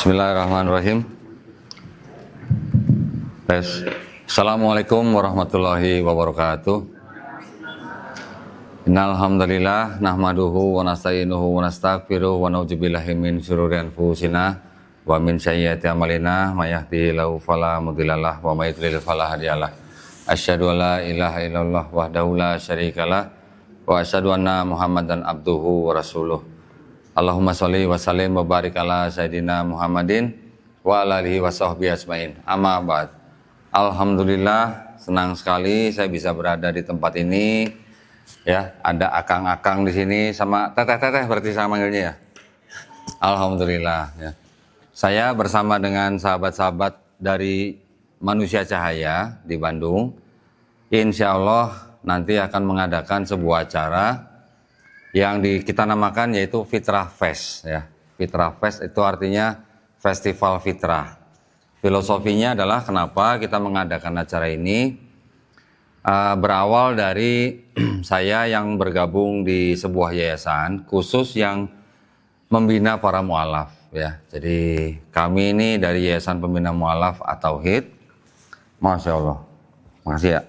Bismillahirrahmanirrahim. Assalamualaikum warahmatullahi wabarakatuh. Innal hamdalillah nahmaduhu wa nasta'inuhu wa nastaghfiruh wa na'udzubillahi min syururi anfusina wa min sayyiati a'malina may yahdihillahu fala mudhillalah wa may yudlil fala hadiyalah. Asyhadu an la ilaha illallah wahdahu la syarikalah wa asyhadu anna Muhammadan abduhu wa rasuluh. Allahumma sholli wa sallim wa barik ala sayyidina Muhammadin wa ala alihi wa sahbihi ajmain. Amma ba'd. Alhamdulillah, senang sekali saya bisa berada di tempat ini. Ya, ada akang-akang di sini sama teteh-teteh berarti saya manggilnya ya. Alhamdulillah ya. Saya bersama dengan sahabat-sahabat dari Manusia Cahaya di Bandung. Insya Allah nanti akan mengadakan sebuah acara yang kita namakan yaitu Fitrah Fest ya. Fitrah Fest itu artinya Festival Fitrah. Filosofinya adalah kenapa kita mengadakan acara ini, berawal dari saya yang bergabung di sebuah yayasan khusus yang membina para mu'alaf ya. Jadi kami ini dari Yayasan Pembina Mu'alaf At-Tauhid. Masya Allah, makasih ya.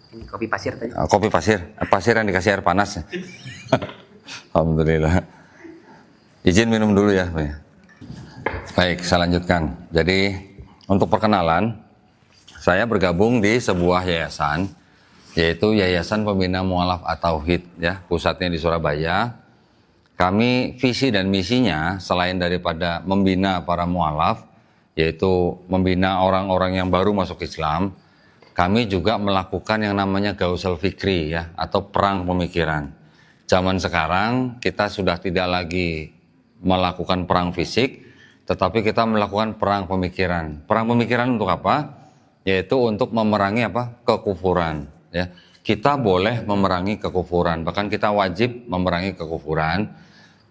Ini kopi pasir tadi. Kopi pasir, pasir yang dikasih air panas. Alhamdulillah. Izin minum dulu ya. Baik, saya lanjutkan. Jadi untuk perkenalan, saya bergabung di sebuah yayasan, yaitu Yayasan Pembina Mu'alaf At-Tauhid ya, pusatnya di Surabaya. Kami visi dan misinya selain daripada membina para mu'alaf, yaitu membina orang-orang yang baru masuk Islam, kami juga melakukan yang namanya Gausul Fikri ya, atau perang pemikiran. Zaman sekarang kita sudah tidak lagi melakukan perang fisik, tetapi kita melakukan perang pemikiran. Perang pemikiran untuk apa? Yaitu untuk memerangi apa? Kekufuran ya. Kita boleh memerangi kekufuran, bahkan kita wajib memerangi kekufuran,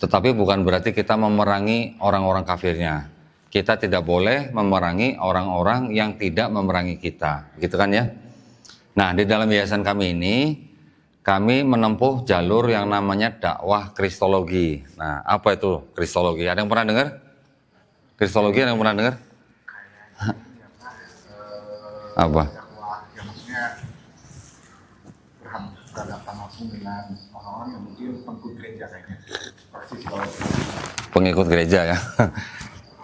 tetapi bukan berarti kita memerangi orang-orang kafirnya. Kita tidak boleh memerangi orang-orang yang tidak memerangi kita, gitu kan ya. Nah, di dalam yayasan kami ini, kami menempuh jalur yang namanya dakwah kristologi. Nah, apa itu kristologi? Ada yang pernah dengar? Kristologi ada yang pernah dengar? Apa? Dakwah yang maksudnya berhadapan langsung dengan orang-orang yang mungkin pengikut gereja kayaknya. Persis kalau Pengikut gereja ya.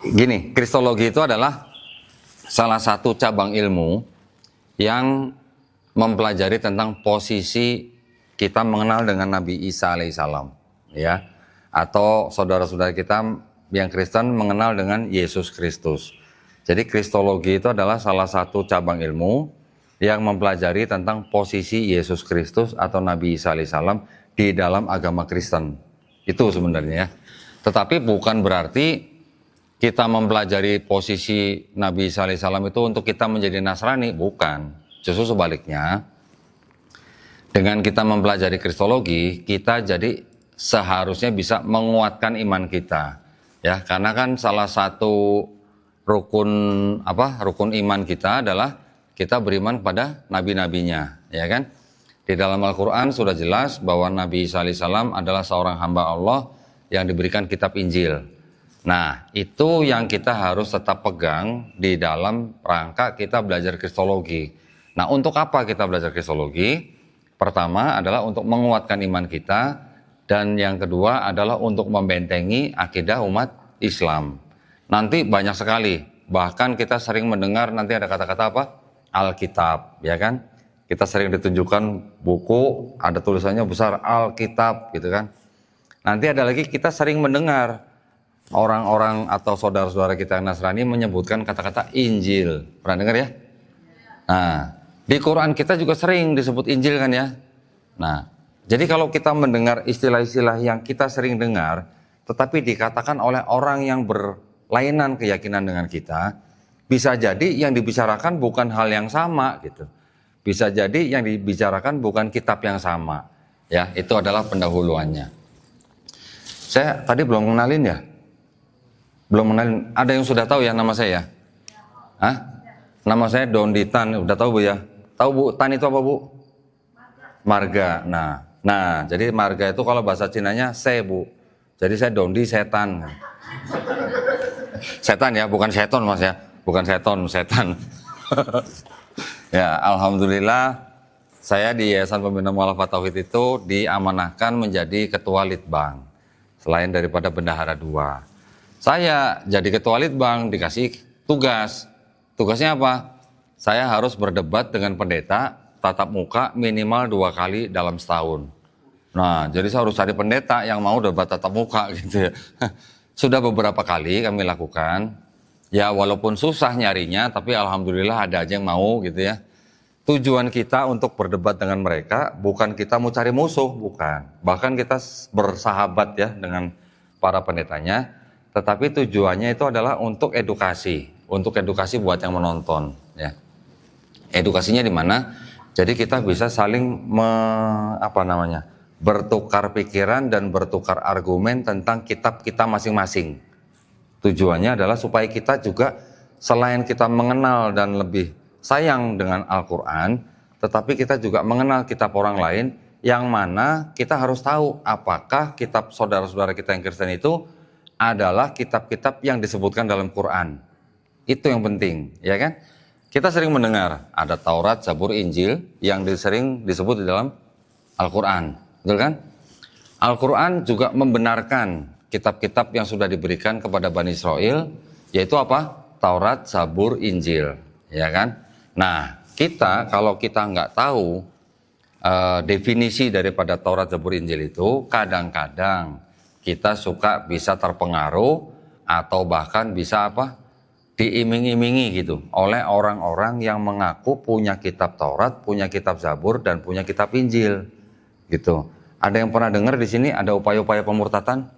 Gini, kristologi itu adalah salah satu cabang ilmu yang mempelajari tentang posisi kita mengenal dengan Nabi Isa alaihissalam, ya, atau saudara-saudara kita yang Kristen mengenal dengan Yesus Kristus. Jadi kristologi itu adalah salah satu cabang ilmu yang mempelajari tentang posisi Yesus Kristus atau Nabi Isa alaihissalam di dalam agama Kristen. Itu sebenarnya. Tetapi bukan berarti kita mempelajari posisi Nabi Isa alaihissalam itu untuk kita menjadi Nasrani, bukan. Justru sebaliknya, dengan kita mempelajari kristologi, kita jadi seharusnya bisa menguatkan iman kita, ya. Karena kan salah satu rukun iman kita adalah kita beriman kepada nabi-nabinya, ya kan? Di dalam Al-Quran sudah jelas bahwa Nabi Isa alaihissalam adalah seorang hamba Allah yang diberikan kitab Injil. Nah, itu yang kita harus tetap pegang di dalam rangka kita belajar kristologi. Nah, untuk apa kita belajar kristologi? Pertama adalah untuk menguatkan iman kita, dan yang kedua adalah untuk membentengi akidah umat Islam. Nanti banyak sekali, bahkan kita sering mendengar nanti ada kata-kata apa? Alkitab, ya kan? Kita sering ditunjukkan buku, ada tulisannya besar Alkitab gitu kan. Nanti ada lagi kita sering mendengar orang-orang atau saudara-saudara kita yang Nasrani menyebutkan kata-kata Injil. Pernah dengar ya? Nah, di Quran kita juga sering disebut Injil kan ya? Nah, jadi kalau kita mendengar istilah-istilah yang kita sering dengar, tetapi dikatakan oleh orang yang berlainan keyakinan dengan kita, bisa jadi yang dibicarakan bukan hal yang sama gitu. Bisa jadi yang dibicarakan bukan kitab yang sama. Ya, itu adalah pendahuluannya. Saya tadi belum kenalin ya? Belum kenalin. Ada yang sudah tahu ya nama saya? Hah? Nama saya Dondi Tan. Udah tahu Bu ya? Tahu Bu, Tan itu apa Bu? Marga. Nah, jadi marga itu kalau bahasa Cinanya Se Bu. Jadi saya Dondi setan. Setan ya, bukan seton Mas ya. Bukan seton, setan. Ya, alhamdulillah saya di Yayasan Pembina Mu'alafah Tauhid itu diamanahkan menjadi ketua Litbang. Selain daripada bendahara 2. Saya jadi ketua Litbang dikasih tugas. Tugasnya apa? Saya harus berdebat dengan pendeta tatap muka minimal 2 kali dalam setahun. Nah, jadi saya harus cari pendeta yang mau debat tatap muka gitu ya. Sudah beberapa kali kami lakukan. Ya walaupun susah nyarinya, tapi alhamdulillah ada aja yang mau gitu ya. Tujuan kita untuk berdebat dengan mereka bukan kita mau cari musuh, bukan. Bahkan kita bersahabat ya dengan para pendetanya. Tetapi tujuannya itu adalah untuk edukasi buat yang menonton. Ya. Edukasinya di mana? Jadi kita bisa saling bertukar pikiran dan bertukar argumen tentang kitab kita masing-masing. Tujuannya adalah supaya kita juga selain kita mengenal dan lebih sayang dengan Al-Quran, tetapi kita juga mengenal kitab orang lain yang mana kita harus tahu apakah kitab saudara-saudara kita yang Kristen itu adalah kitab-kitab yang disebutkan dalam Quran. Itu yang penting, ya kan? Kita sering mendengar ada Taurat, Zabur, Injil yang sering disebut di dalam Al-Quran, betul kan? Al-Quran juga membenarkan kitab-kitab yang sudah diberikan kepada Bani Israel, yaitu apa? Taurat, Zabur, Injil, ya kan? Nah, kalau kita nggak tahu definisi daripada Taurat, Zabur, Injil itu, kadang-kadang kita suka bisa terpengaruh atau bahkan bisa diiming-imingi gitu oleh orang-orang yang mengaku punya kitab Taurat, punya kitab Zabur, dan punya kitab Injil, gitu. Ada yang pernah dengar di sini ada upaya-upaya pemurtatan?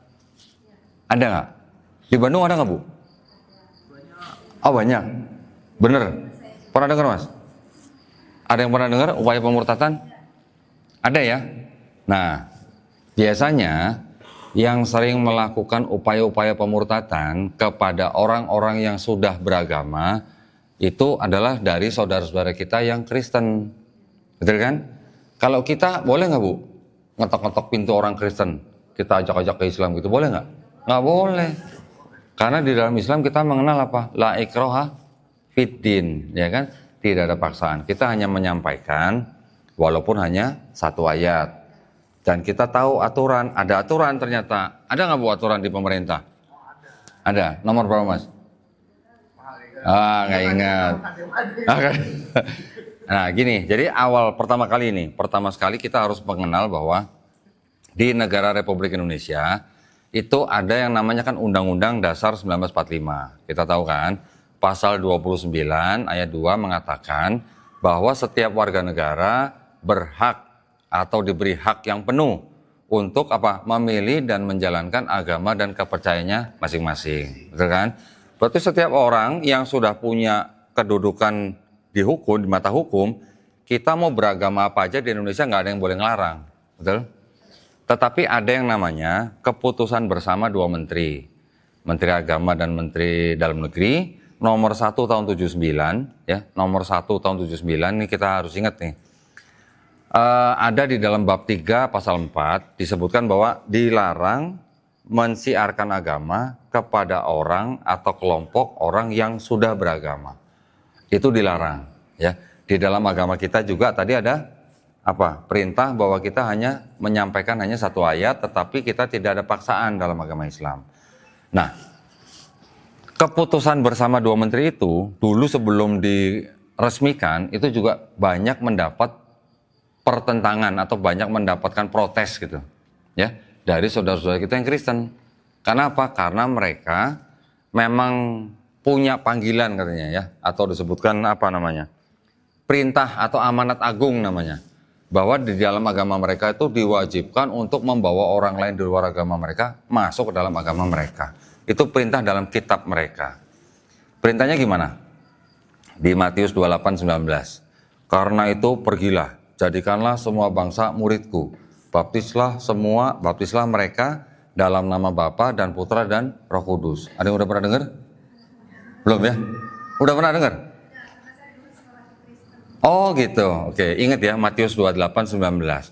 Ada nggak? Di Bandung ada nggak Bu? Oh banyak. Bener. Pernah dengar Mas? Ada yang pernah dengar upaya pemurtatan? Ada ya? Nah, biasanya yang sering melakukan upaya-upaya pemurtatan kepada orang-orang yang sudah beragama itu adalah dari saudara-saudara kita yang Kristen. Betul kan? Kalau kita boleh nggak Bu? Ngetok-ngetok pintu orang Kristen, kita ajak-ajak ke Islam gitu, boleh nggak? Nggak boleh. Karena di dalam Islam kita mengenal apa? La ikraha fiddin, ya kan? Tidak ada paksaan. Kita hanya menyampaikan walaupun hanya 1 ayat. Dan kita tahu aturan, ada aturan ternyata. Ada nggak Bu aturan di pemerintah? Ada. Nomor berapa Mas? Nggak ingat. Nah gini, jadi pertama sekali kita harus mengenal bahwa di negara Republik Indonesia itu ada yang namanya kan Undang-Undang Dasar 1945. Kita tahu kan, pasal 29 ayat 2 mengatakan bahwa setiap warga negara berhak atau diberi hak yang penuh untuk memilih dan menjalankan agama dan kepercayaannya masing-masing. Betul kan? Berarti setiap orang yang sudah punya kedudukan di mata hukum, kita mau beragama apa aja di Indonesia nggak ada yang boleh ngelarang. Betul? Tetapi ada yang namanya keputusan bersama 2 menteri. Menteri Agama dan Menteri Dalam Negeri, nomor 1 tahun 79, ya, nomor 1 tahun 79, ini kita harus ingat nih. Ada di dalam bab 3 pasal 4, disebutkan bahwa dilarang mensiarkan agama kepada orang atau kelompok orang yang sudah beragama. Itu dilarang, ya. Di dalam agama kita juga tadi ada perintah bahwa kita hanya menyampaikan hanya 1 ayat, tetapi kita tidak ada paksaan dalam agama Islam. Nah, keputusan bersama 2 menteri itu dulu sebelum diresmikan itu juga banyak mendapat pertentangan atau banyak mendapatkan protes gitu, ya, dari saudara-saudara kita yang Kristen. Karena apa? Karena mereka memang punya panggilan katanya ya, atau disebutkan perintah atau amanat agung namanya. Bahwa di dalam agama mereka itu diwajibkan untuk membawa orang lain di luar agama mereka masuk ke dalam agama mereka. Itu perintah dalam kitab mereka. Perintahnya gimana? Di Matius 28:19. Karena itu pergilah, jadikanlah semua bangsa muridku. Baptislah mereka dalam nama Bapa dan Putra dan Roh Kudus. Ada yang udah pernah dengar? Belum ya? Udah pernah dengar? Oh gitu, oke, ingat ya Matius 28:19.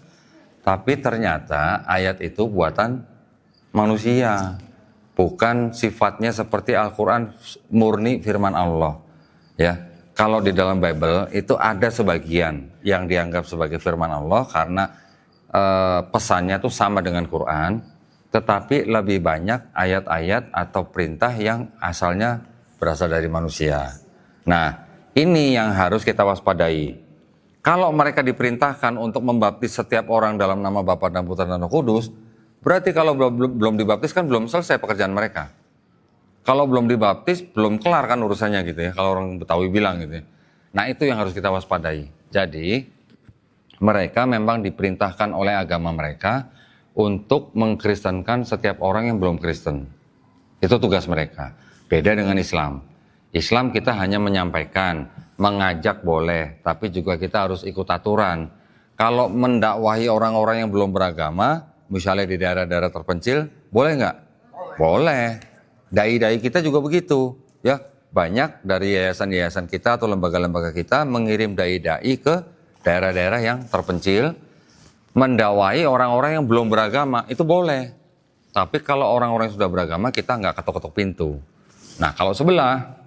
Tapi ternyata ayat itu buatan manusia. bukan sifatnya seperti Al-Quran murni firman Allah. Ya, kalau di dalam Bible itu ada sebagian yang dianggap sebagai firman Allah karena pesannya itu sama dengan Quran, tetapi lebih banyak ayat-ayat atau perintah yang asalnya berasal dari manusia. Nah, ini yang harus kita waspadai. Kalau mereka diperintahkan untuk membaptis setiap orang dalam nama Bapa dan Putra dan Roh Kudus, berarti kalau belum dibaptis kan belum selesai pekerjaan mereka. Kalau belum dibaptis, belum kelar kan urusannya gitu ya, kalau orang Betawi bilang gitu ya. Nah, itu yang harus kita waspadai. Jadi, mereka memang diperintahkan oleh agama mereka untuk mengkristenkan setiap orang yang belum Kristen. Itu tugas mereka. Beda dengan Islam. Islam kita hanya menyampaikan, mengajak boleh, tapi juga kita harus ikut aturan. Kalau mendakwahi orang-orang yang belum beragama, misalnya di daerah-daerah terpencil, boleh nggak? Boleh. Dai-dai kita juga begitu, ya. Banyak dari yayasan-yayasan kita atau lembaga-lembaga kita mengirim dai-dai ke daerah-daerah yang terpencil, mendakwai orang-orang yang belum beragama, itu boleh. Tapi kalau orang-orang yang sudah beragama, kita nggak ketok-ketok pintu. Nah, kalau sebelah,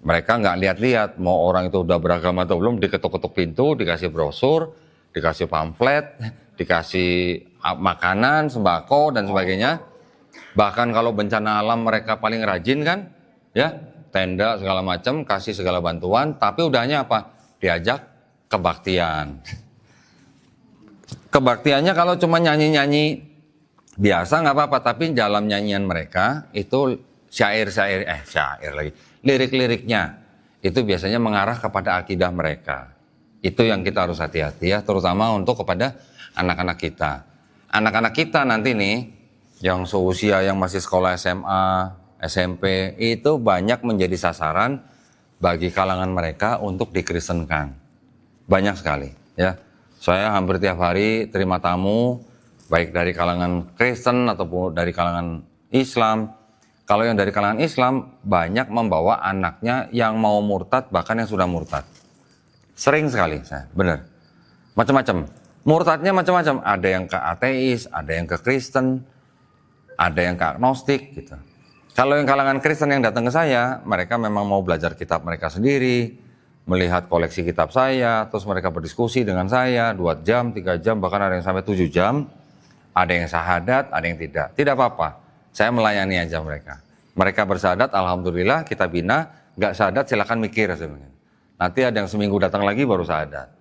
mereka nggak lihat-lihat mau orang itu udah beragama atau belum, diketok-ketok pintu, dikasih brosur, dikasih pamflet, dikasih makanan, sembako, dan sebagainya. Bahkan kalau bencana alam mereka paling rajin kan, ya, tenda segala macam, kasih segala bantuan, tapi udahnya apa? Diajak kebaktian. Kebaktiannya kalau cuma nyanyi-nyanyi biasa nggak apa-apa, tapi dalam nyanyian mereka itu syair lagi, lirik-liriknya itu biasanya mengarah kepada akidah mereka. Itu yang kita harus hati-hati ya, terutama untuk kepada anak-anak kita. Anak-anak kita nanti nih, yang seusia yang masih sekolah SMA, SMP, itu banyak menjadi sasaran bagi kalangan mereka untuk dikristenkan. Banyak sekali ya. Saya hampir tiap hari terima tamu, baik dari kalangan Kristen ataupun dari kalangan Islam. Kalau yang dari kalangan Islam, banyak membawa anaknya yang mau murtad, bahkan yang sudah murtad. Sering sekali saya, benar. Macam-macam. Murtadnya macam-macam. Ada yang ke ateis, ada yang ke Kristen, ada yang ke agnostik gitu. Kalau yang kalangan Kristen yang datang ke saya, mereka memang mau belajar kitab mereka sendiri, melihat koleksi kitab saya, terus mereka berdiskusi dengan saya 2 jam, 3 jam, bahkan ada yang sampai 7 jam. Ada yang syahadat, ada yang tidak. Tidak apa-apa, saya melayani aja mereka. Mereka bersyahadat, alhamdulillah kita bina. Nggak syahadat silakan mikir sebenarnya. Nanti ada yang seminggu datang lagi baru syahadat.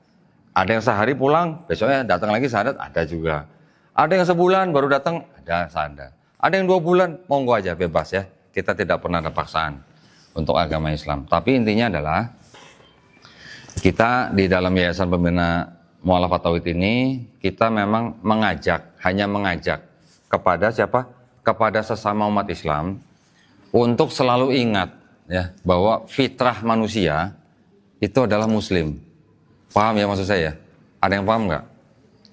Ada yang sehari pulang, besoknya datang lagi syahadat, ada juga. Ada yang sebulan baru datang, ada syahadat. Ada yang 2 bulan, monggo aja, bebas ya. Kita tidak pernah ada paksaan untuk agama Islam. Tapi intinya adalah, kita di dalam Yayasan Pembina Mu'allafat Tauhid ini, kita memang mengajak, hanya mengajak kepada siapa? Kepada sesama umat Islam untuk selalu ingat ya bahwa fitrah manusia itu adalah Muslim. Paham ya maksud saya? Ada yang paham nggak?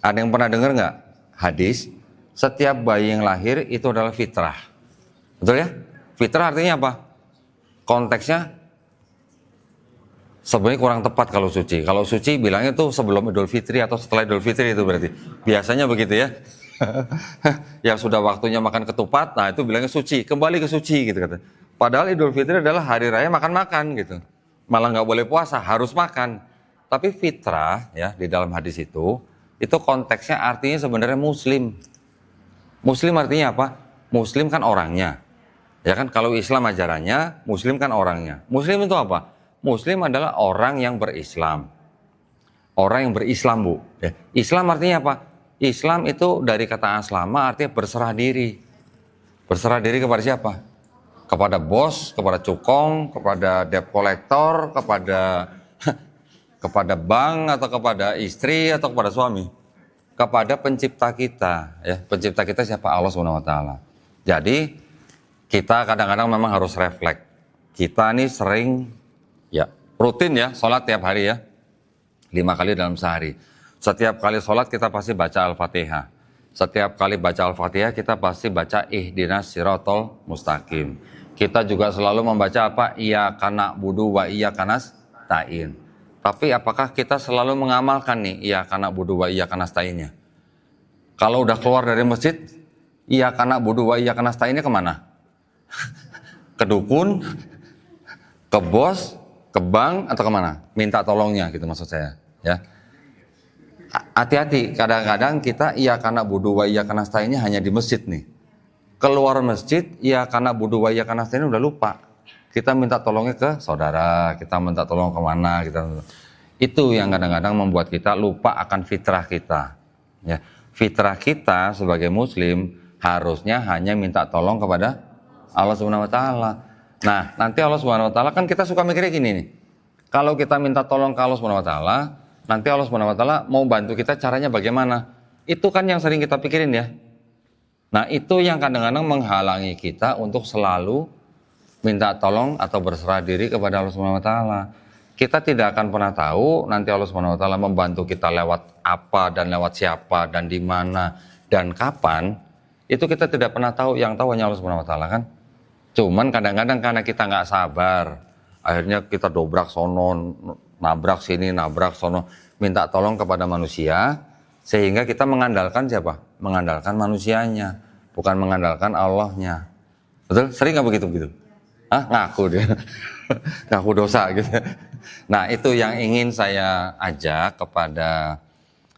Ada yang pernah dengar nggak hadis? Setiap bayi yang lahir itu adalah fitrah. Betul ya? Fitrah artinya apa? Konteksnya sebenarnya kurang tepat kalau suci. Kalau suci bilangnya tuh sebelum Idul Fitri atau setelah Idul Fitri itu berarti. Biasanya begitu ya. Yang sudah waktunya makan ketupat, nah itu bilangnya suci. Kembali ke suci gitu kata. Padahal Idul Fitri adalah hari raya makan-makan gitu. Malah nggak boleh puasa, harus makan. Tapi fitrah ya di dalam hadis itu konteksnya artinya sebenarnya Muslim. Muslim artinya apa? Muslim kan orangnya. Ya kan, kalau Islam ajarannya, Muslim kan orangnya. Muslim itu apa? Muslim adalah orang yang berislam. Orang yang berislam, Bu. Ya. Islam artinya apa? Islam itu dari kata aslama artinya berserah diri. Berserah diri kepada siapa? Kepada bos, kepada cukong, kepada debt collector, kepada bank atau kepada istri atau kepada suami. Kepada pencipta kita, ya. Pencipta kita siapa? Allah SWT. Jadi kita kadang-kadang memang harus refleks. Kita ini sering ya rutin ya sholat tiap hari ya 5 kali dalam sehari. Setiap kali sholat kita pasti baca Al-Fatihah. Setiap kali baca Al-Fatihah kita pasti baca ihdinas sirotol mustaqim. Kita juga selalu membaca apa? Iyyaka na'budu wa iyyaka nasta'in. Tapi apakah kita selalu mengamalkan nih iyyaka na'budu wa iyyaka nasta'innya? Kalau udah keluar dari masjid, iyyaka na'budu wa iyyaka nasta'innya kemana? Ke dukun, ke bos, ke bank, atau kemana? Minta tolongnya gitu maksud saya. Ya, hati-hati. Kadang-kadang kita iya karena budu wa iya karena nasta'innya hanya di masjid nih. Keluar masjid, iya karena budu wa iya karena nasta'in udah lupa. Kita minta tolongnya ke saudara, kita minta tolong kemana, itu yang kadang-kadang membuat kita lupa akan fitrah kita. Ya, fitrah kita sebagai muslim harusnya hanya minta tolong kepada Allah Subhanahu wa taala. Nah, nanti Allah Subhanahu wa taala kan kita suka mikirnya gini nih. Kalau kita minta tolong ke Allah Subhanahu wa taala, nanti Allah Subhanahu wa taala mau bantu kita caranya bagaimana? Itu kan yang sering kita pikirin ya. Nah, itu yang kadang-kadang menghalangi kita untuk selalu minta tolong atau berserah diri kepada Allah Subhanahu wa taala. Kita tidak akan pernah tahu nanti Allah Subhanahu wa taala membantu kita lewat apa dan lewat siapa dan di mana dan kapan. Itu kita tidak pernah tahu, yang tahu hanya Allah Subhanahu wa taala kan. Cuman kadang-kadang karena kita nggak sabar, akhirnya kita dobrak sono, nabrak sini, nabrak sono, minta tolong kepada manusia, sehingga kita mengandalkan siapa? Mengandalkan manusianya, bukan mengandalkan Allahnya. Betul? Sering nggak begitu? Ngaku dia, ngaku dosa gitu. Nah, itu yang ingin saya ajak kepada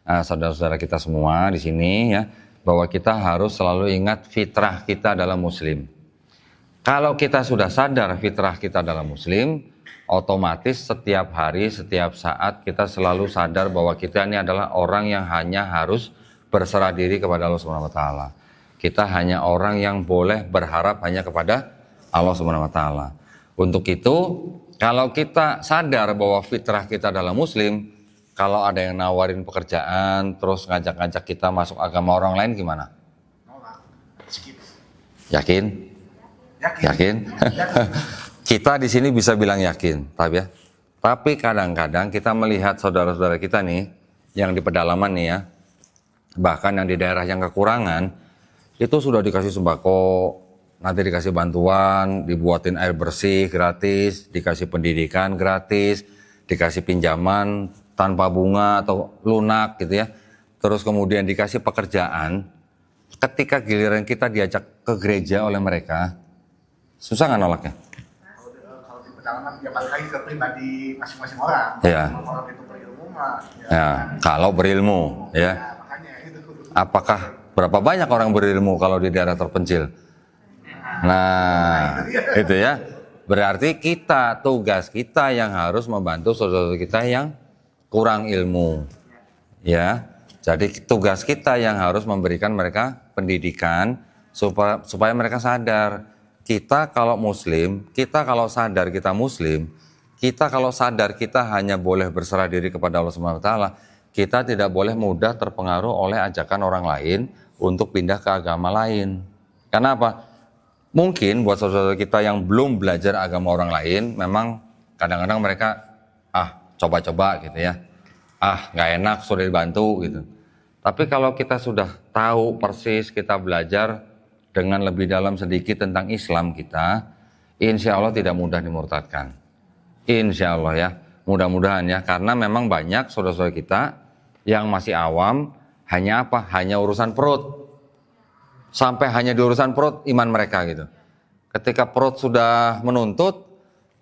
saudara-saudara kita semua di sini ya, bahwa kita harus selalu ingat fitrah kita adalah muslim. Kalau kita sudah sadar fitrah kita adalah muslim, otomatis setiap hari, setiap saat kita selalu sadar bahwa kita ini adalah orang yang hanya harus berserah diri kepada Allah Subhanahu wa taala. Kita hanya orang yang boleh berharap hanya kepada Allah Subhanahu wa taala. Untuk itu, kalau kita sadar bahwa fitrah kita adalah muslim, kalau ada yang nawarin pekerjaan terus ngajak-ngajak kita masuk agama orang lain gimana? Skip. Yakin? Yakin? Kita di sini bisa bilang yakin, tapi kadang-kadang kita melihat saudara-saudara kita nih yang di pedalaman nih ya, bahkan yang di daerah yang kekurangan, itu sudah dikasih sembako, nanti dikasih bantuan, dibuatin air bersih gratis, dikasih pendidikan gratis, dikasih pinjaman tanpa bunga atau lunak gitu ya. Terus kemudian dikasih pekerjaan. Ketika giliran kita diajak ke gereja oleh mereka, susah nggak nolaknya? Kalau di pedalaman ya balik lagi ke pribadi masing-masing orang. Ya. Kalau itu berilmu mah. Ya, kalau berilmu ya. Ya, makanya itu. Apakah berapa banyak orang berilmu kalau di daerah terpencil? Nah, itu ya. Berarti tugas kita yang harus membantu saudara kita yang kurang ilmu. Ya. Jadi tugas kita yang harus memberikan mereka pendidikan supaya mereka sadar. Kita kalau muslim, kita kalau sadar kita muslim, kita kalau sadar kita hanya boleh berserah diri kepada Allah Subhanahu wa taala, kita tidak boleh mudah terpengaruh oleh ajakan orang lain untuk pindah ke agama lain. Karena apa? Mungkin buat saudara kita yang belum belajar agama orang lain, memang kadang-kadang mereka coba-coba gitu ya. Nggak enak, sudah dibantu gitu. Tapi kalau kita sudah tahu persis, kita belajar dengan lebih dalam sedikit tentang Islam kita, insya Allah tidak mudah dimurtadkan. Insya Allah ya, mudah-mudahan ya, karena memang banyak saudara-saudara kita yang masih awam, hanya urusan perut. Sampai hanya di urusan perut iman mereka gitu. Ketika perut sudah menuntut,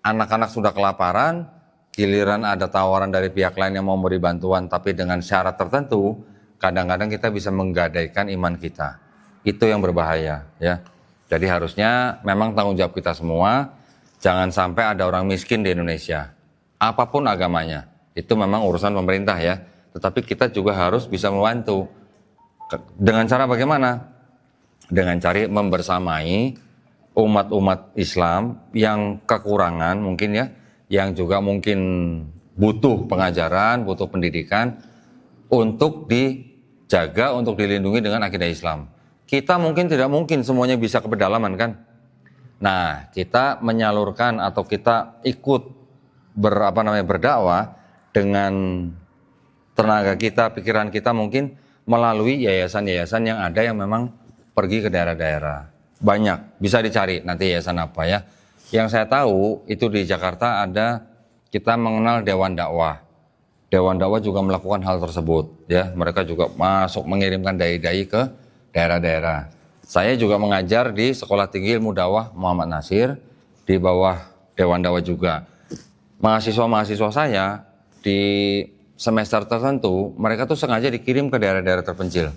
anak-anak sudah kelaparan, giliran ada tawaran dari pihak lain yang mau memberi bantuan tapi dengan syarat tertentu, kadang-kadang kita bisa menggadaikan iman kita. Itu yang berbahaya ya. Jadi harusnya memang tanggung jawab kita semua, jangan sampai ada orang miskin di Indonesia. Apapun agamanya, itu memang urusan pemerintah ya. Tetapi kita juga harus bisa membantu. Dengan cara bagaimana? Dengan cara membersamai umat-umat Islam yang kekurangan mungkin ya, yang juga mungkin butuh pengajaran, butuh pendidikan, untuk dijaga, untuk dilindungi dengan akidah Islam. Kita mungkin tidak mungkin semuanya bisa ke pedalaman kan. Nah, kita menyalurkan atau kita ikut berdakwah dengan tenaga kita, pikiran kita mungkin melalui yayasan-yayasan yang ada yang memang pergi ke daerah-daerah. Banyak, bisa dicari nanti yayasan apa ya. Yang saya tahu itu di Jakarta ada, kita mengenal Dewan Dakwah. Dewan Dakwah juga melakukan hal tersebut ya. Mereka juga masuk mengirimkan dai-dai ke daerah-daerah. Saya juga mengajar di Sekolah Tinggi Ilmu Dakwah Muhammad Nasir, di bawah Dewan Dakwah juga. Mahasiswa-mahasiswa saya di semester tertentu, mereka tuh sengaja dikirim ke daerah-daerah terpencil.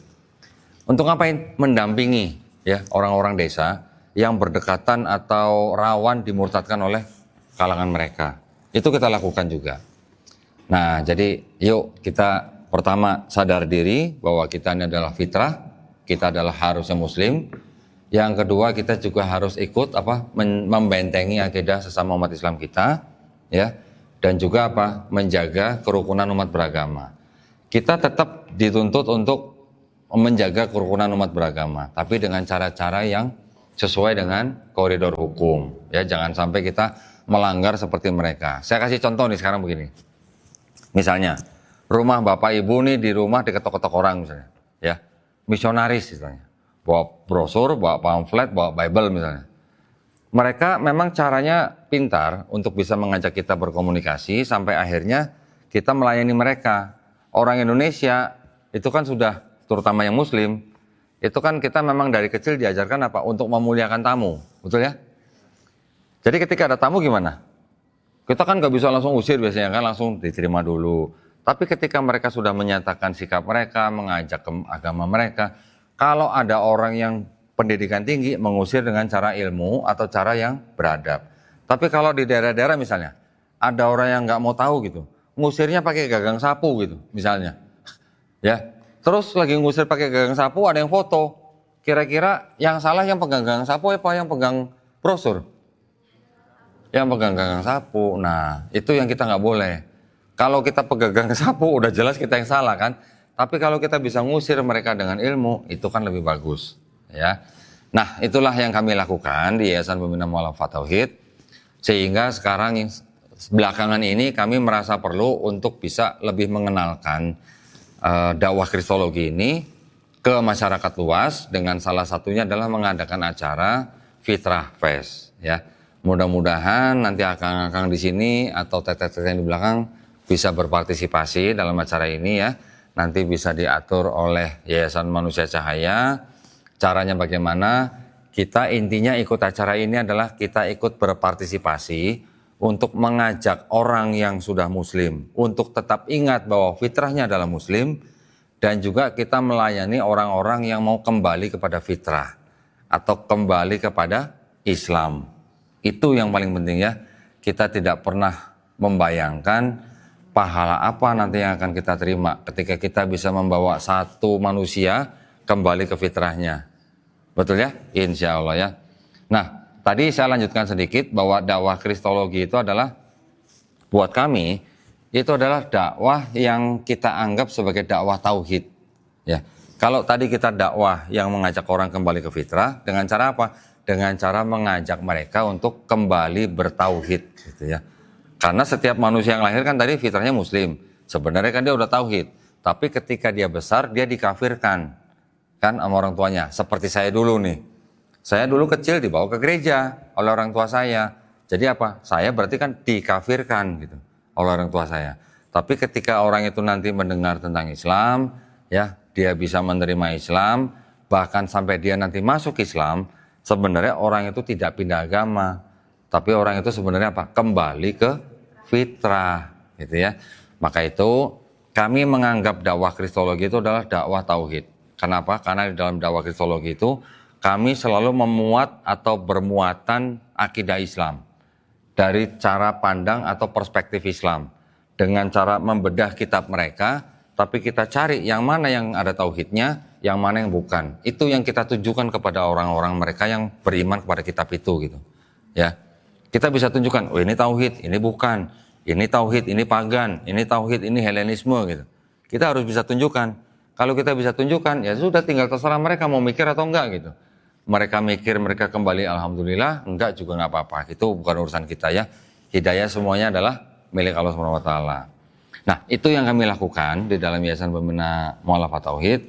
Untuk ngapain? Mendampingi ya orang-orang desa yang berdekatan atau rawan dimurtadkan oleh kalangan mereka. Itu kita lakukan juga. Nah, jadi yuk kita pertama sadar diri bahwa kita ini adalah fitrah, kita adalah harusnya muslim. Yang kedua, kita juga harus ikut membentengi akidah sesama umat Islam kita, ya. Dan juga menjaga kerukunan umat beragama. Kita tetap dituntut untuk menjaga kerukunan umat beragama, tapi dengan cara-cara yang sesuai dengan koridor hukum, ya. Jangan sampai kita melanggar seperti mereka. Saya kasih contoh nih sekarang begini. Misalnya, rumah bapak ibu nih di rumah diketok-ketok orang misalnya, ya, misionaris misalnya, bawa brosur, bawa pamflet, bawa Bible misalnya. Mereka memang caranya pintar untuk bisa mengajak kita berkomunikasi sampai akhirnya kita melayani mereka. Orang Indonesia itu kan sudah, terutama yang Muslim, itu kan kita memang dari kecil diajarkan untuk memuliakan tamu, betul ya? Jadi ketika ada tamu gimana? Kita kan nggak bisa langsung usir biasanya kan, langsung diterima dulu. Tapi ketika mereka sudah menyatakan sikap mereka, mengajak ke agama mereka, kalau ada orang yang pendidikan tinggi, mengusir dengan cara ilmu atau cara yang beradab. Tapi kalau di daerah-daerah misalnya, ada orang yang nggak mau tahu gitu, ngusirnya pakai gagang sapu gitu misalnya. Ya, terus lagi ngusir pakai gagang sapu, ada yang foto. Kira-kira yang salah yang pegang gagang sapu apa yang pegang brosur? Yang pegang gagang sapu. Nah, itu yang kita nggak boleh. Kalau kita pegang gagang sapu, udah jelas kita yang salah kan. Tapi kalau kita bisa ngusir mereka dengan ilmu, itu kan lebih bagus. Ya. Nah, itulah yang kami lakukan di Yayasan Pembina Mu'allafat Tauhid. Sehingga sekarang belakangan ini kami merasa perlu untuk bisa lebih mengenalkan dakwah kristologi ini ke masyarakat luas, dengan salah satunya adalah mengadakan acara Fitrah Fest. Ya. Mudah-mudahan nanti akang-akang di sini atau teteh-teteh di belakang bisa berpartisipasi dalam acara ini ya. Nanti bisa diatur oleh Yayasan Manusia Cahaya. Caranya bagaimana? Kita intinya ikut acara ini adalah kita ikut berpartisipasi untuk mengajak orang yang sudah muslim untuk tetap ingat bahwa fitrahnya adalah muslim, dan juga kita melayani orang-orang yang mau kembali kepada fitrah atau kembali kepada Islam. Itu yang paling penting ya. Kita tidak pernah membayangkan pahala apa nanti yang akan kita terima ketika kita bisa membawa satu manusia kembali ke fitrahnya. Betul ya? Insya Allah ya. Nah, tadi saya lanjutkan sedikit bahwa dakwah kristologi itu adalah, buat kami, itu adalah dakwah yang kita anggap sebagai dakwah tauhid. Ya. Kalau tadi kita dakwah yang mengajak orang kembali ke fitrah, dengan cara apa? Dengan cara mengajak mereka untuk kembali bertauhid, gitu ya. Karena setiap manusia yang lahir kan tadi fitrahnya muslim. Sebenarnya kan dia udah tauhid. Tapi ketika dia besar, dia dikafirkan kan sama orang tuanya. Seperti saya dulu nih. Saya dulu kecil dibawa ke gereja oleh orang tua saya. Jadi apa? Saya berarti kan dikafirkan gitu oleh orang tua saya. Tapi ketika orang itu nanti mendengar tentang Islam, ya, dia bisa menerima Islam, bahkan sampai dia nanti masuk Islam, sebenarnya orang itu tidak pindah agama, tapi orang itu sebenarnya kembali ke fitrah, gitu ya. Maka itu kami menganggap dakwah kristologi itu adalah dakwah tauhid. Kenapa? Karena di dalam dakwah kristologi itu kami selalu memuat atau bermuatan akidah Islam dari cara pandang atau perspektif Islam, dengan cara membedah kitab mereka, tapi kita cari yang mana yang ada tauhidnya, yang mana yang bukan. Itu yang kita tunjukkan kepada orang-orang mereka yang beriman kepada kitab itu gitu. Ya. Kita bisa tunjukkan, oh ini tauhid, ini bukan. Ini tauhid, ini pagan, ini tauhid, ini Helenisme gitu. Kita harus bisa tunjukkan. Kalau kita bisa tunjukkan, ya sudah, tinggal terserah mereka mau mikir atau enggak gitu. Mereka mikir, mereka kembali, alhamdulillah, enggak juga enggak apa-apa. Itu bukan urusan kita ya. Hidayah semuanya adalah milik Allah Subhanahu wa taala. Nah, itu yang kami lakukan di dalam Yayasan Pembina Mu'allafat Tauhid.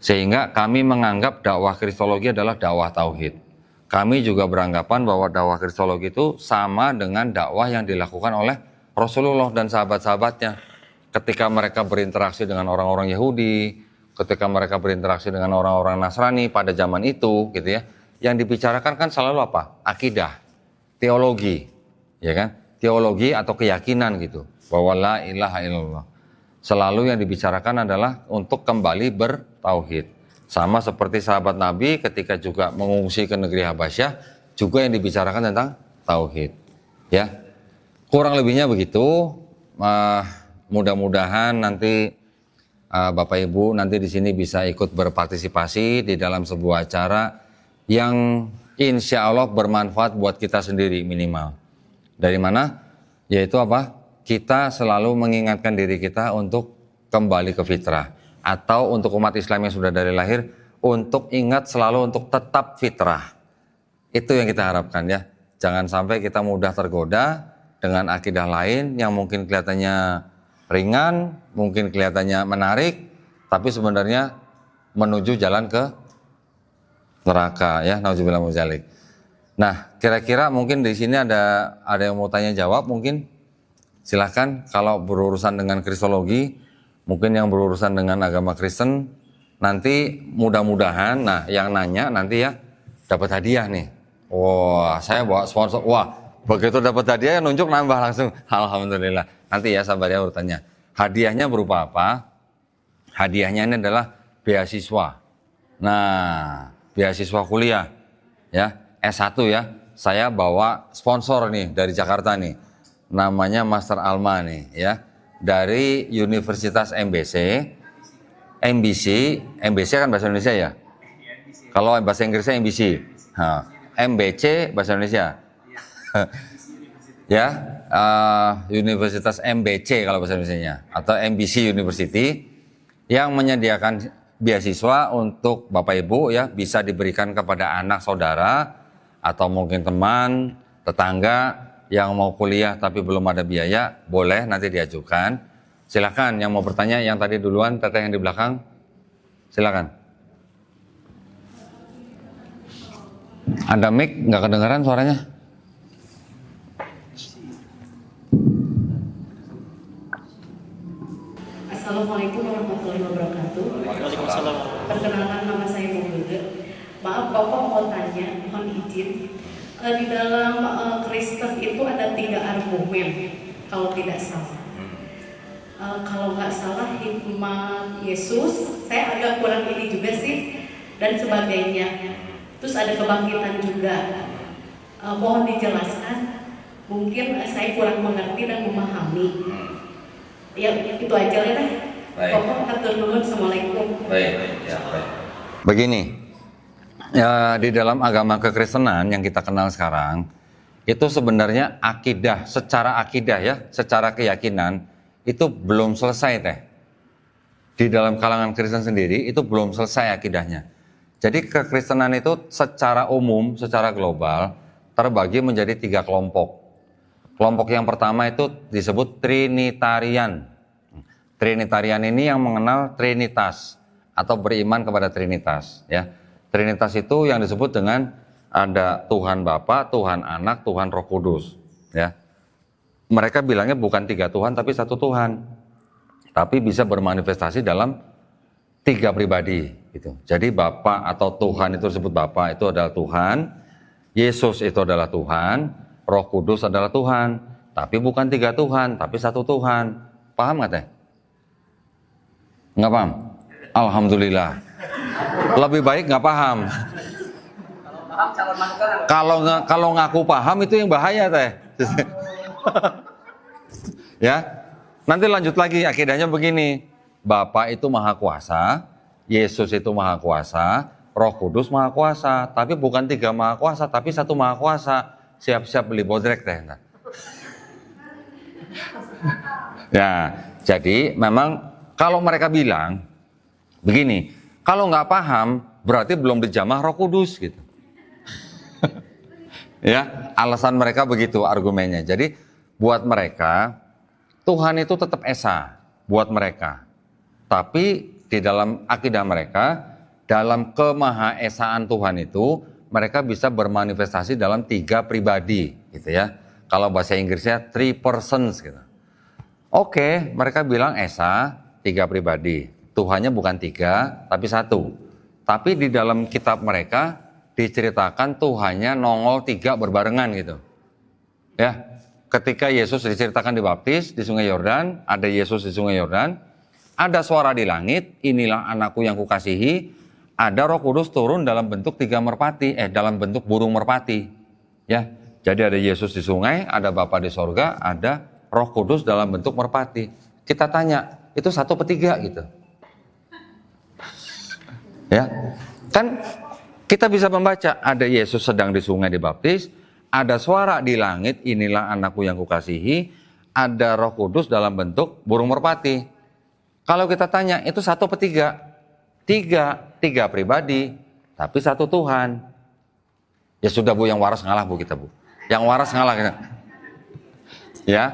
Sehingga kami menganggap dakwah kristologi adalah dakwah tauhid. Kami juga beranggapan bahwa dakwah kristologi itu sama dengan dakwah yang dilakukan oleh Rasulullah dan sahabat-sahabatnya. Ketika mereka berinteraksi dengan orang-orang Yahudi, ketika mereka berinteraksi dengan orang-orang Nasrani pada zaman itu, gitu ya, yang dibicarakan kan selalu apa? Akidah, teologi, ya kan? Teologi atau keyakinan gitu, bahwa la ilaha illallah. Selalu yang dibicarakan adalah untuk kembali bertauhid. Sama seperti sahabat Nabi ketika juga mengungsi ke negeri Habasyah, juga yang dibicarakan tentang tauhid. Ya, kurang lebihnya begitu. Mudah-mudahan nanti Bapak Ibu nanti di sini bisa ikut berpartisipasi di dalam sebuah acara yang insya Allah bermanfaat buat kita sendiri minimal. Dari mana? Yaitu apa? Kita selalu mengingatkan diri kita untuk kembali ke fitrah. Atau untuk umat Islam yang sudah dari lahir, untuk ingat selalu untuk tetap fitrah. Itu yang kita harapkan ya. Jangan sampai kita mudah tergoda dengan akidah lain yang mungkin kelihatannya ringan, mungkin kelihatannya menarik, tapi sebenarnya menuju jalan ke neraka ya. Nauzubillah min dzalik. Nah, kira-kira mungkin di sini ada yang mau tanya jawab mungkin. Silahkan kalau berurusan dengan kristologi, mungkin yang berurusan dengan agama Kristen, nanti mudah-mudahan, nah yang nanya nanti ya dapat hadiah nih. Wah, saya bawa sponsor. Wah, begitu dapat hadiah nunjuk nambah langsung. Alhamdulillah. Nanti ya sabar ya urutannya. Hadiahnya berupa apa? Hadiahnya ini adalah beasiswa. Nah, beasiswa kuliah ya, S1 ya. Saya bawa sponsor nih dari Jakarta nih. Namanya Master Alma nih ya. Dari Universitas MBC kan bahasa Indonesia ya. Kalau bahasa Inggrisnya MBC. Nah, MBC bahasa Indonesia. Ya, Universitas MBC kalau bahasa Indonesianya, atau MBC University, yang menyediakan beasiswa untuk Bapak Ibu ya, bisa diberikan kepada anak saudara atau mungkin teman, tetangga yang mau kuliah tapi belum ada biaya, boleh nanti diajukan. Silakan yang mau bertanya, yang tadi duluan, teteh yang di belakang, silakan. Ada mic, nggak kedengaran suaranya? Assalamualaikum warahmatullahi wabarakatuh. Waalaikumsalam. Perkenalkan, nama saya Muhammad. Maaf, Bapak mau tanya, mohon izin. Di dalam Kristen itu ada 3 argumen, kalau tidak salah. Kalau nggak salah, hikmat Yesus, saya agak kurang ini juga sih, dan sebagainya. Terus ada kebangkitan juga. Mohon dijelaskan. Mungkin saya kurang mengerti dan memahami. Ya, itu aja ya dah. Pokok atur nuhun. Assalamualaikum. Baik. Begini, ya, di dalam agama kekristenan yang kita kenal sekarang, itu sebenarnya akidah, secara akidah ya, secara keyakinan, itu belum selesai teh. Di dalam kalangan Kristen sendiri, itu belum selesai akidahnya. Jadi kekristenan itu secara umum, secara global, terbagi menjadi 3 kelompok. Kelompok yang pertama itu disebut Trinitarian. Trinitarian ini yang mengenal Trinitas atau beriman kepada Trinitas. Ya, Trinitas itu yang disebut dengan ada Tuhan Bapa, Tuhan Anak, Tuhan Roh Kudus. Ya, mereka bilangnya bukan 3 Tuhan tapi 1 Tuhan, tapi bisa bermanifestasi dalam 3 pribadi. Gitu. Jadi Bapa atau Tuhan itu disebut Bapa, itu adalah Tuhan. Yesus itu adalah Tuhan. Roh Kudus adalah Tuhan, tapi bukan 3 Tuhan, tapi 1 Tuhan. Paham nggak teh? Nggak paham? Alhamdulillah. Lebih baik nggak paham. Kalau ngaku paham itu yang bahaya teh. Ya, nanti lanjut lagi akidahnya begini. Bapa itu maha kuasa, Yesus itu maha kuasa, Roh Kudus maha kuasa, tapi bukan 3 maha kuasa, tapi 1 maha kuasa. Siap-siap beli bodrek teh. Ya, jadi memang kalau mereka bilang begini, kalau nggak paham berarti belum dijamah Roh Kudus gitu. Ya, alasan mereka begitu argumennya. Jadi buat mereka Tuhan itu tetap esa buat mereka. Tapi di dalam akidah mereka, dalam kemahaesaan Tuhan itu mereka bisa bermanifestasi dalam 3 pribadi, gitu ya. Kalau bahasa Inggrisnya 3 persons, gitu. Oke, mereka bilang esa 3 pribadi. Tuhannya bukan 3, tapi 1. Tapi di dalam kitab mereka diceritakan Tuhannya nongol 3 berbarengan gitu. Ya, ketika Yesus diceritakan dibaptis di Sungai Yordan, ada Yesus di Sungai Yordan, ada suara di langit, inilah anakku yang kukasihi, ada Roh Kudus turun dalam bentuk 3 merpati, dalam bentuk burung merpati. Ya, jadi ada Yesus di sungai, ada Bapa di sorga, ada Roh Kudus dalam bentuk merpati. Kita tanya, itu 1 per 3 gitu. Ya, kan kita bisa membaca, ada Yesus sedang di sungai dibaptis, ada suara di langit, inilah anakku yang kukasihi, ada Roh Kudus dalam bentuk burung merpati. Kalau kita tanya, itu 1 per 3? 3 pribadi, tapi 1 Tuhan. Ya sudah Bu, yang waras ngalah Bu kita Bu. Yang waras ngalah kita. Ya,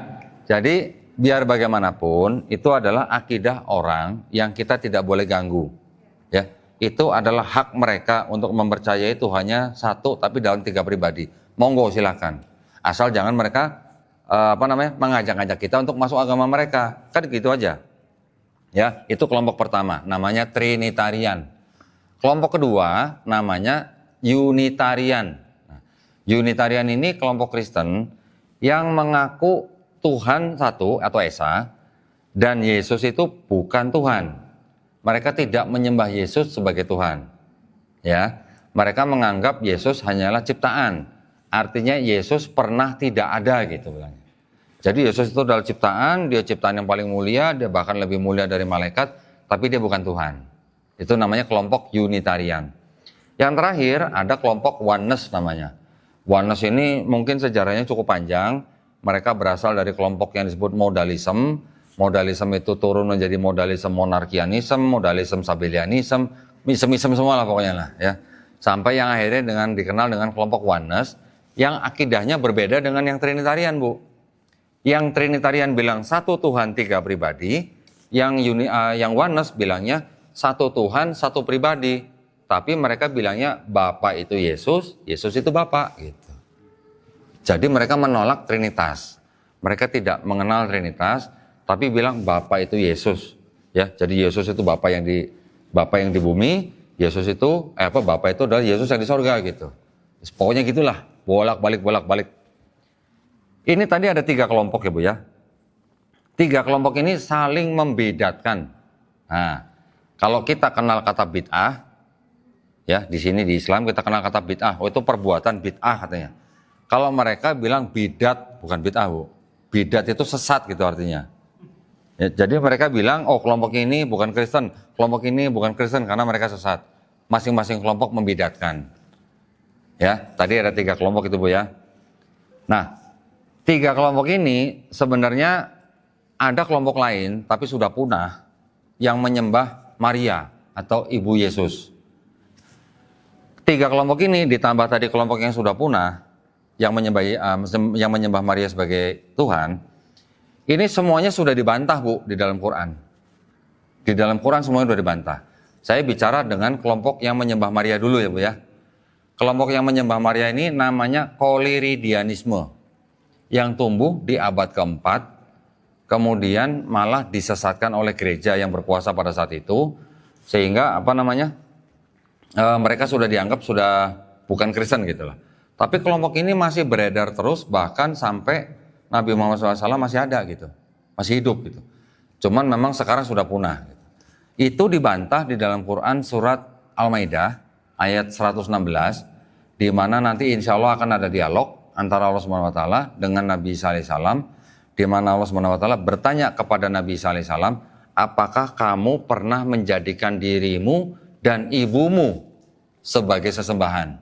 jadi biar bagaimanapun, itu adalah akidah orang yang kita tidak boleh ganggu. Ya, itu adalah hak mereka untuk mempercayai Tuhannya 1, tapi dalam 3 pribadi. Monggo silakan. Asal jangan mereka mengajak-ajak kita untuk masuk agama mereka. Kan gitu aja. Ya, itu kelompok pertama, namanya Trinitarian. Kelompok kedua namanya Unitarian. Nah, Unitarian ini kelompok Kristen yang mengaku Tuhan 1 atau Esa dan Yesus itu bukan Tuhan. Mereka tidak menyembah Yesus sebagai Tuhan. Ya, mereka menganggap Yesus hanyalah ciptaan. Artinya Yesus pernah tidak ada gitu bilangnya. Jadi Yesus itu adalah ciptaan, dia ciptaan yang paling mulia, dia bahkan lebih mulia dari malaikat, tapi dia bukan Tuhan. Itu namanya kelompok Unitarian. Yang terakhir ada kelompok Oneness namanya. Oneness ini mungkin sejarahnya cukup panjang. Mereka berasal dari kelompok yang disebut modalism. Modalism itu turun menjadi modalism monarkianism, modalism sabellianism, isem-isem semua lah pokoknya lah ya. Sampai yang akhirnya dikenal dengan kelompok Oneness yang akidahnya berbeda dengan yang Trinitarian, Bu. Yang Trinitarian bilang 1 Tuhan 3 pribadi, yang Oneness bilangnya 1 Tuhan 1 pribadi, tapi mereka bilangnya Bapa itu Yesus, Yesus itu Bapa gitu. Jadi mereka menolak Trinitas. Mereka tidak mengenal Trinitas, tapi bilang Bapa itu Yesus. Ya, jadi Yesus itu Bapa yang di bumi, Yesus itu Bapa itu adalah Yesus yang di sorga gitu. Pokoknya gitulah, bolak-balik. Ini tadi ada 3 kelompok ya Bu ya. 3 kelompok ini saling membedakan. Nah, kalau kita kenal kata bid'ah, ya di sini di Islam kita kenal kata bid'ah. Oh itu perbuatan bid'ah katanya. Kalau mereka bilang bidat, bukan bid'ah Bu. Bidat itu sesat gitu artinya. Ya, jadi mereka bilang, oh kelompok ini bukan Kristen, kelompok ini bukan Kristen karena mereka sesat. Masing-masing kelompok membidatkan. Ya, tadi ada 3 kelompok itu Bu ya. Nah, 3 kelompok ini sebenarnya ada kelompok lain tapi sudah punah yang menyembah Maria atau Ibu Yesus. 3 kelompok ini ditambah tadi kelompok yang sudah punah yang menyembah Maria sebagai Tuhan. Ini semuanya sudah dibantah Bu di dalam Quran. Di dalam Quran semuanya sudah dibantah. Saya bicara dengan kelompok yang menyembah Maria dulu ya Bu ya. Kelompok yang menyembah Maria ini namanya Koliridianisme. Yang tumbuh di abad keempat, kemudian malah disesatkan oleh gereja yang berkuasa pada saat itu, sehingga mereka sudah dianggap sudah bukan Kristen gitu lah. Tapi kelompok ini masih beredar terus, bahkan sampai Nabi Muhammad SAW masih ada gitu, masih hidup gitu. Cuman memang sekarang sudah punah. Gitu. Itu dibantah di dalam Quran surat Al-Maidah ayat 116, di mana nanti insya Allah akan ada dialog antara Allah Subhanahu wa taala dengan Nabi Isa alaihi salam, di mana Allah Subhanahu wa taala bertanya kepada Nabi Isa alaihi salam, "Apakah kamu pernah menjadikan dirimu dan ibumu sebagai sesembahan?"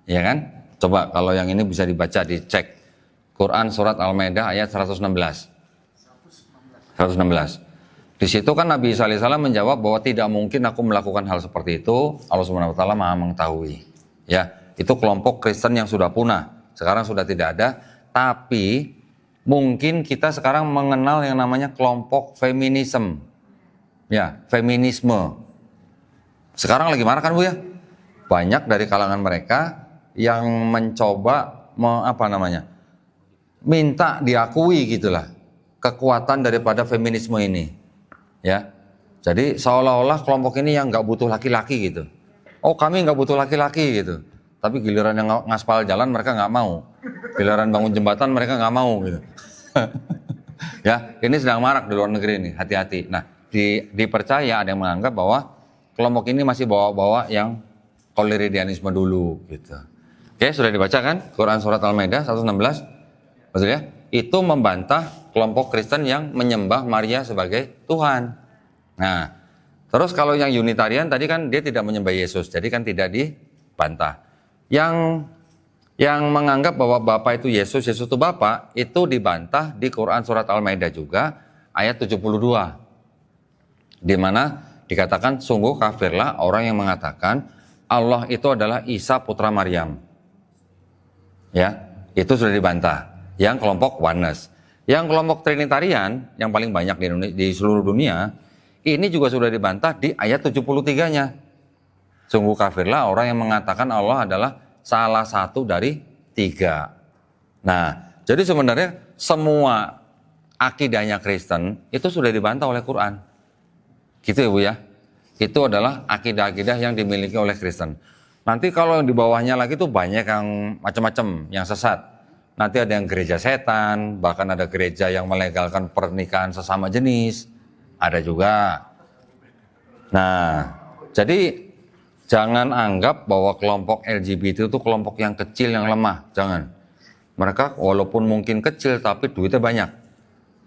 Ya kan? Coba kalau yang ini bisa dibaca, dicek. Quran surat Al-Maidah ayat 116. Di situ kan Nabi Isa alaihi salam menjawab bahwa tidak mungkin aku melakukan hal seperti itu. Allah Subhanahu wa taala Maha mengetahui. Ya. Itu kelompok Kristen yang sudah punah, sekarang sudah tidak ada. Tapi mungkin kita sekarang mengenal yang namanya kelompok feminisme. Ya, feminisme. Sekarang lagi marah kan Bu ya? Banyak dari kalangan mereka yang mencoba minta diakui gitulah kekuatan daripada feminisme ini. Ya. Jadi seolah-olah kelompok ini yang nggak butuh laki-laki gitu. Oh kami nggak butuh laki-laki gitu. Tapi giliran yang ngaspal jalan mereka nggak mau. Giliran bangun jembatan mereka nggak mau gitu. Ya, ini sedang marak di luar negeri ini, hati-hati. Nah, dipercaya ada yang menganggap bahwa kelompok ini masih bawa-bawa yang koleridianisme dulu gitu. Oke, sudah dibaca kan? Quran surat Al-Maidah 116. Betul ya? Itu membantah kelompok Kristen yang menyembah Maria sebagai Tuhan. Nah, terus kalau yang Unitarian tadi kan dia tidak menyembah Yesus, jadi kan tidak dibantah. Yang menganggap bahwa Bapa itu Yesus, Yesus itu Bapa, itu dibantah di Quran surat Al-Maidah juga ayat 72. Di mana dikatakan sungguh kafirlah orang yang mengatakan Allah itu adalah Isa putra Maryam. Ya, itu sudah dibantah. Yang kelompok Oneness. Yang kelompok Trinitarian yang paling banyak di seluruh dunia, ini juga sudah dibantah di ayat 73-nya. Sungguh kafirlah orang yang mengatakan Allah adalah salah satu dari 3. Nah, jadi sebenarnya semua akidahnya Kristen itu sudah dibantah oleh Quran. Gitu ya Bu ya. Itu adalah akidah-akidah yang dimiliki oleh Kristen. Nanti kalau yang di bawahnya lagi tuh banyak yang macam-macam, yang sesat. Nanti ada yang gereja setan, bahkan ada gereja yang melegalkan pernikahan sesama jenis. Ada juga. Nah, jadi jangan anggap bahwa kelompok LGBT itu kelompok yang kecil, yang lemah. Jangan. Mereka walaupun mungkin kecil, tapi duitnya banyak.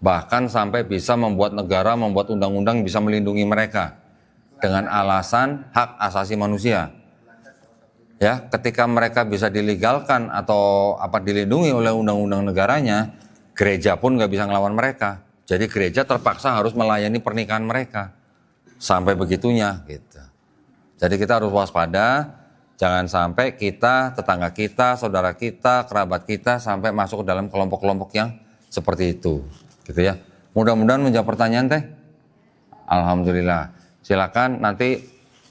Bahkan sampai bisa membuat negara, membuat undang-undang bisa melindungi mereka. Dengan alasan hak asasi manusia. Ya, ketika mereka bisa dilegalkan atau dilindungi oleh undang-undang negaranya, gereja pun nggak bisa ngelawan mereka. Jadi gereja terpaksa harus melayani pernikahan mereka. Sampai begitunya gitu. Jadi kita harus waspada, jangan sampai kita, tetangga kita, saudara kita, kerabat kita sampai masuk ke dalam kelompok-kelompok yang seperti itu, gitu ya. Mudah-mudahan menjawab pertanyaan Teh. Alhamdulillah. Silakan nanti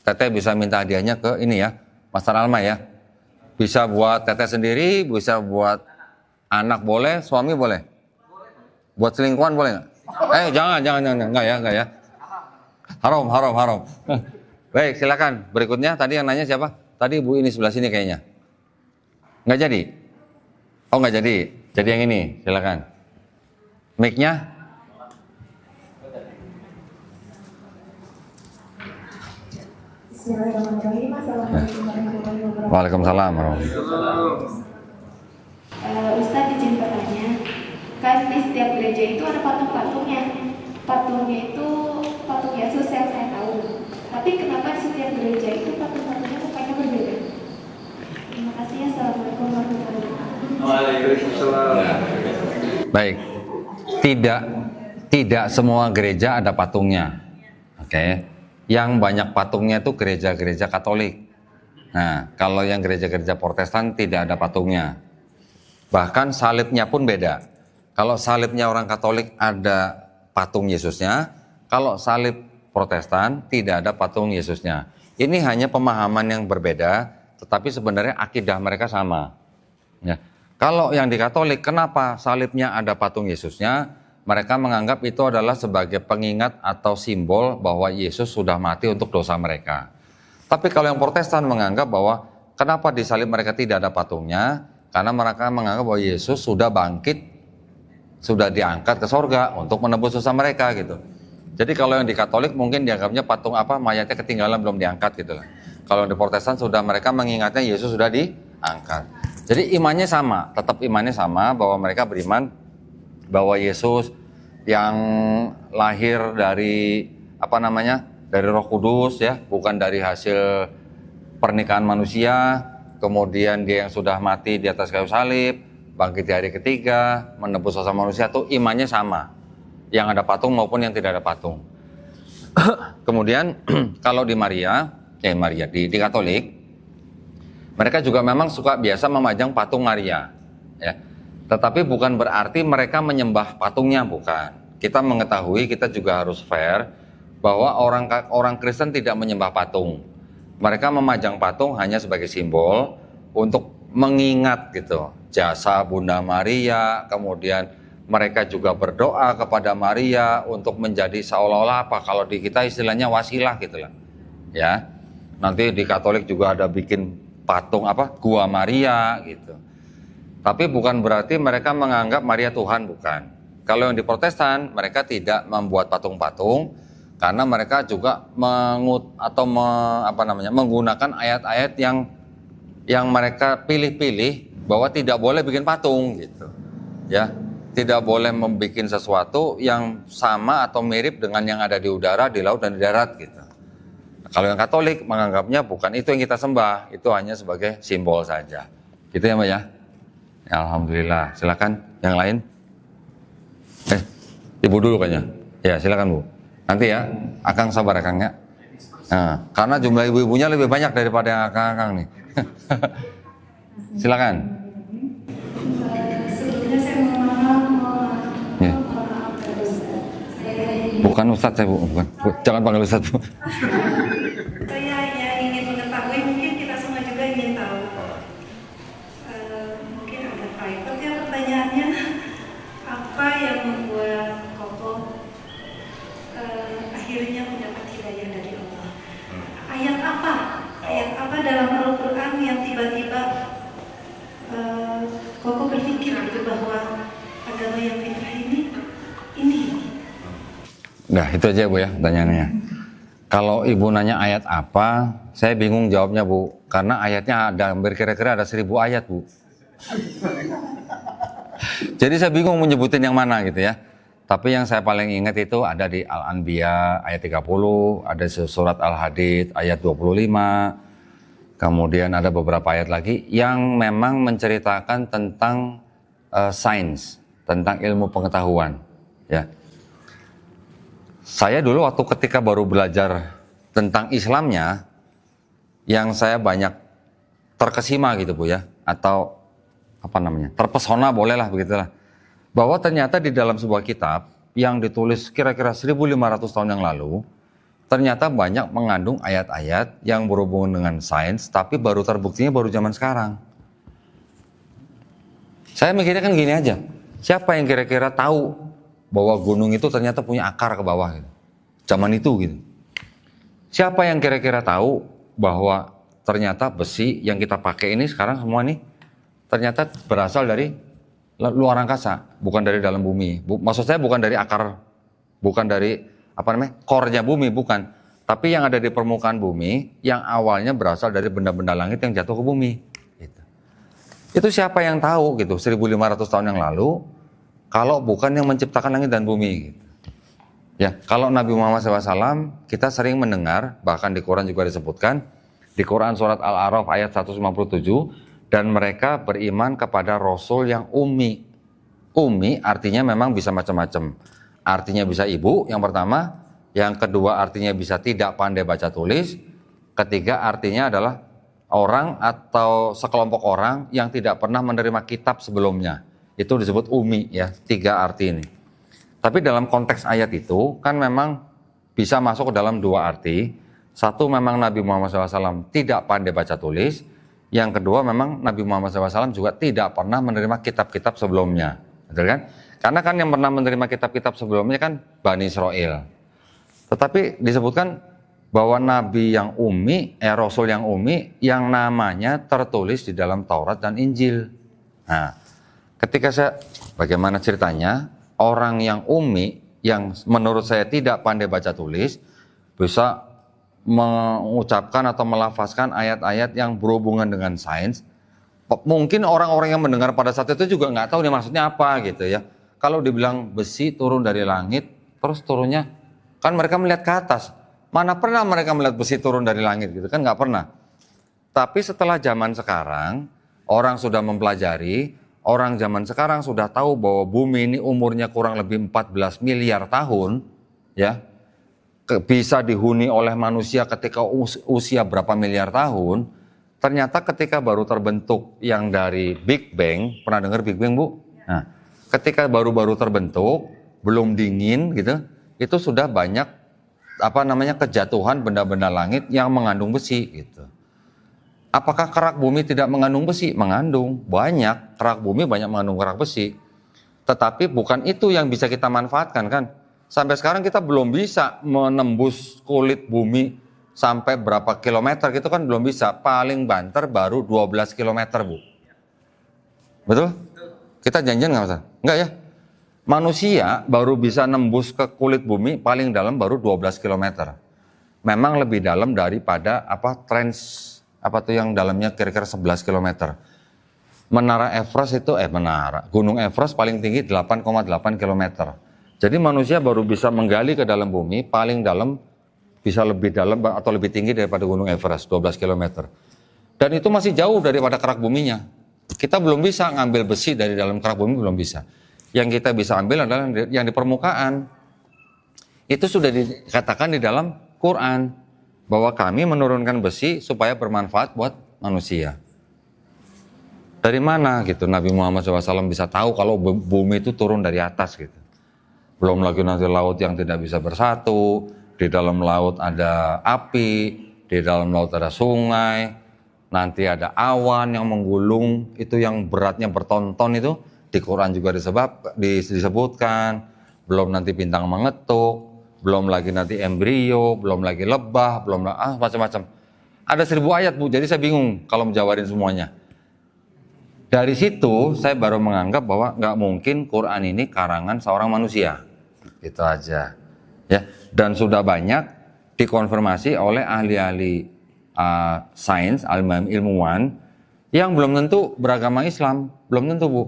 Teteh bisa minta hadiahnya ke ini ya, Master Alma ya. Bisa buat Teteh sendiri, bisa buat anak boleh, suami boleh. Buat selingkuhan boleh nggak? Jangan, enggak ya. Haram. Baik, silakan. Berikutnya tadi yang nanya siapa? Tadi Bu ini sebelah sini kayaknya. Nggak jadi? Oh nggak jadi. Jadi yang ini, silakan. Mic-nya? Bismillahirrahmanirrahim. Assalamualaikum warahmatullahi wabarakatuh. Waalaikumsalam warahmatullahi Ustadz izin bertanya, kan di setiap gereja itu ada patung-patungnya. Patungnya itu patung Yesus yang saya tahu. Tapi kenapa di setiap gereja itu patung-patungnya mukanya berbeda? Terima kasih. Assalamualaikum warahmatullahi wabarakatuh. Waalaikumsalam. Baik, tidak semua gereja ada patungnya, oke? Yang banyak patungnya itu gereja-gereja Katolik. Nah, kalau yang gereja-gereja Protestan tidak ada patungnya. Bahkan salibnya pun beda. Kalau salibnya orang Katolik ada patung Yesusnya, kalau salib Protestan tidak ada patung Yesusnya. Ini hanya pemahaman yang berbeda, tetapi sebenarnya akidah mereka sama. Ya. Kalau yang di Katolik, kenapa salibnya ada patung Yesusnya? Mereka menganggap itu adalah sebagai pengingat atau simbol bahwa Yesus sudah mati untuk dosa mereka. Tapi kalau yang Protestan menganggap bahwa kenapa di salib mereka tidak ada patungnya? Karena mereka menganggap bahwa Yesus sudah bangkit, sudah diangkat ke sorga untuk menebus dosa mereka gitu. Jadi kalau yang di Katolik mungkin dianggapnya patung mayatnya ketinggalan belum diangkat gitu lah. Kalau di Protestan sudah mereka mengingatnya Yesus sudah diangkat. Jadi imannya sama, tetap imannya sama bahwa mereka beriman bahwa Yesus yang lahir dari dari Roh Kudus ya, bukan dari hasil pernikahan manusia, kemudian dia yang sudah mati di atas kayu salib, bangkit di hari ketiga, menebus dosa manusia, itu imannya sama. Yang ada patung maupun yang tidak ada patung. Kemudian kalau di di Katolik, mereka juga memang suka biasa memajang patung Maria, ya. Tetapi bukan berarti mereka menyembah patungnya, bukan. Kita mengetahui, kita juga harus fair bahwa orang Kristen tidak menyembah patung. Mereka memajang patung hanya sebagai simbol untuk mengingat gitu jasa Bunda Maria, kemudian mereka juga berdoa kepada Maria untuk menjadi seolah-olah apa, kalau di kita istilahnya wasilah gitu lah. Ya. Nanti di Katolik juga ada bikin patung apa? Gua Maria gitu. Tapi bukan berarti mereka menganggap Maria Tuhan, bukan. Kalau yang di Protestan, mereka tidak membuat patung-patung karena mereka juga menggunakan ayat-ayat yang mereka pilih-pilih bahwa tidak boleh bikin patung gitu. Ya, tidak boleh membuat sesuatu yang sama atau mirip dengan yang ada di udara, di laut dan di darat gitu. Kalau yang Katolik menganggapnya bukan itu yang kita sembah, itu hanya sebagai simbol saja. Gitu ya Mbak ya? Ya, alhamdulillah. Silakan yang lain. Ibu dulu kayaknya. Ya silakan Bu. Nanti ya, Akang sabar Akang ya. Nah, karena jumlah ibu-ibunya lebih banyak daripada yang Akang nih. Silakan. Sebelumnya saya mohon Ya. maaf kepada Ustaz. Saya Bukan Ustadz saya Bu. Bukan. Bu, jangan panggil Ustadz Bu. Saya hanya ingin mengetahui, mungkin kita semua juga ingin tahu. Mungkin agak private ya pertanyaannya. Apa yang membuat Koko akhirnya mendapat hidayah dari Allah? Ayat apa? Ayat apa dalam Al-Quran yang tiba-tiba Koko berpikir gitu bahwa agama yang fitrah ini. Nah itu aja Bu ya pertanyaannya. Kalau Ibu nanya ayat apa, saya bingung jawabnya Bu. Karena ayatnya ada hampir kira-kira ada 1000 ayat Bu. Jadi saya bingung menyebutin yang mana gitu ya. Tapi yang saya paling ingat itu ada di Al-Anbiya ayat 30, ada surat Al-Hadid ayat 25. Kemudian ada beberapa ayat lagi yang memang menceritakan tentang sains, tentang ilmu pengetahuan ya. Saya dulu waktu ketika baru belajar tentang Islamnya, yang saya banyak terkesima gitu Bu ya, atau terpesona bolehlah begitulah, bahwa ternyata di dalam sebuah kitab yang ditulis kira-kira 1500 tahun yang lalu, ternyata banyak mengandung ayat-ayat yang berhubungan dengan sains, tapi baru terbuktinya baru zaman sekarang. Saya mikirnya kan gini aja, siapa yang kira-kira tahu bahwa gunung itu ternyata punya akar ke bawah gitu. Zaman itu gitu. Siapa yang kira-kira tahu bahwa ternyata besi yang kita pakai ini sekarang semua nih ternyata berasal dari luar angkasa, bukan dari dalam bumi. Maksud saya bukan dari akar, bukan dari core-nya bumi, bukan. Tapi yang ada di permukaan bumi yang awalnya berasal dari benda-benda langit yang jatuh ke bumi. Gitu. Itu siapa yang tahu gitu 1500 tahun yang lalu, kalau bukan yang menciptakan langit dan bumi gitu. Ya, kalau Nabi Muhammad SAW kita sering mendengar, bahkan di Quran juga disebutkan, di Quran surat Al-A'raf ayat 157, dan mereka beriman kepada Rasul yang ummi. Ummi artinya memang bisa macam-macam. Artinya bisa ibu yang pertama, yang kedua artinya bisa tidak pandai baca tulis, ketiga artinya adalah orang atau sekelompok orang yang tidak pernah menerima kitab sebelumnya. Itu disebut ummi ya, 3 arti ini. Tapi dalam konteks ayat itu kan memang bisa masuk ke dalam 2 arti. Satu memang Nabi Muhammad SAW tidak pandai baca tulis. Yang kedua memang Nabi Muhammad SAW juga tidak pernah menerima kitab-kitab sebelumnya. Betul kan? Karena kan yang pernah menerima kitab-kitab sebelumnya kan Bani Israel. Tetapi disebutkan bahwa Nabi yang ummi, Rasul yang ummi, yang namanya tertulis di dalam Taurat dan Injil. Nah, ketika saya, bagaimana ceritanya, orang yang ummi, yang menurut saya tidak pandai baca tulis, bisa mengucapkan atau melafazkan ayat-ayat yang berhubungan dengan sains. Mungkin orang-orang yang mendengar pada saat itu juga nggak tahu nih maksudnya apa gitu ya. Kalau dibilang besi turun dari langit, terus turunnya, kan mereka melihat ke atas. Mana pernah mereka melihat besi turun dari langit gitu kan, nggak pernah. Tapi setelah zaman sekarang, orang sudah mempelajari, orang zaman sekarang sudah tahu bahwa bumi ini umurnya kurang lebih 14 miliar tahun, ya, bisa dihuni oleh manusia ketika usia berapa miliar tahun. Ternyata ketika baru terbentuk yang dari Big Bang, pernah dengar Big Bang Bu? Nah, ketika baru-baru terbentuk, belum dingin gitu, itu sudah banyak kejatuhan benda-benda langit yang mengandung besi gitu. Apakah kerak bumi tidak mengandung besi? Mengandung, banyak. Kerak bumi banyak mengandung kerak besi. Tetapi bukan itu yang bisa kita manfaatkan kan. Sampai sekarang kita belum bisa menembus kulit bumi sampai berapa kilometer gitu kan belum bisa. Paling banter baru 12 kilometer, Bu. Betul? Kita janjian nggak Mas? Enggak ya? Manusia baru bisa nembus ke kulit bumi paling dalam baru 12 kilometer. Memang lebih dalam daripada yang dalamnya kira-kira 11 kilometer. Menara Everest itu Gunung Everest paling tinggi 8,8 kilometer. Jadi manusia baru bisa menggali ke dalam bumi paling dalam bisa lebih dalam atau lebih tinggi daripada Gunung Everest 12 kilometer. Dan itu masih jauh daripada kerak buminya. Kita belum bisa ngambil besi dari dalam kerak bumi, belum bisa. Yang kita bisa ambil adalah yang di permukaan. Itu sudah dikatakan di dalam Quran bahwa kami menurunkan besi supaya bermanfaat buat manusia. Dari mana gitu Nabi Muhammad SAW bisa tahu kalau bumi itu turun dari atas gitu. Belum lagi nanti laut yang tidak bisa bersatu, di dalam laut ada api, di dalam laut ada sungai, nanti ada awan yang menggulung, itu yang beratnya berton-ton itu, di Quran juga disebutkan, belum nanti bintang mengetuk, belum lagi nanti embrio, belum lagi lebah, macam-macam. Ada 1000 ayat Bu, jadi saya bingung kalau menjawarin semuanya. Dari situ saya baru menganggap bahwa nggak mungkin Quran ini karangan seorang manusia. Itu aja. Ya, dan sudah banyak dikonfirmasi oleh ahli-ahli sains, ilmuwan yang belum tentu beragama Islam, belum tentu Bu.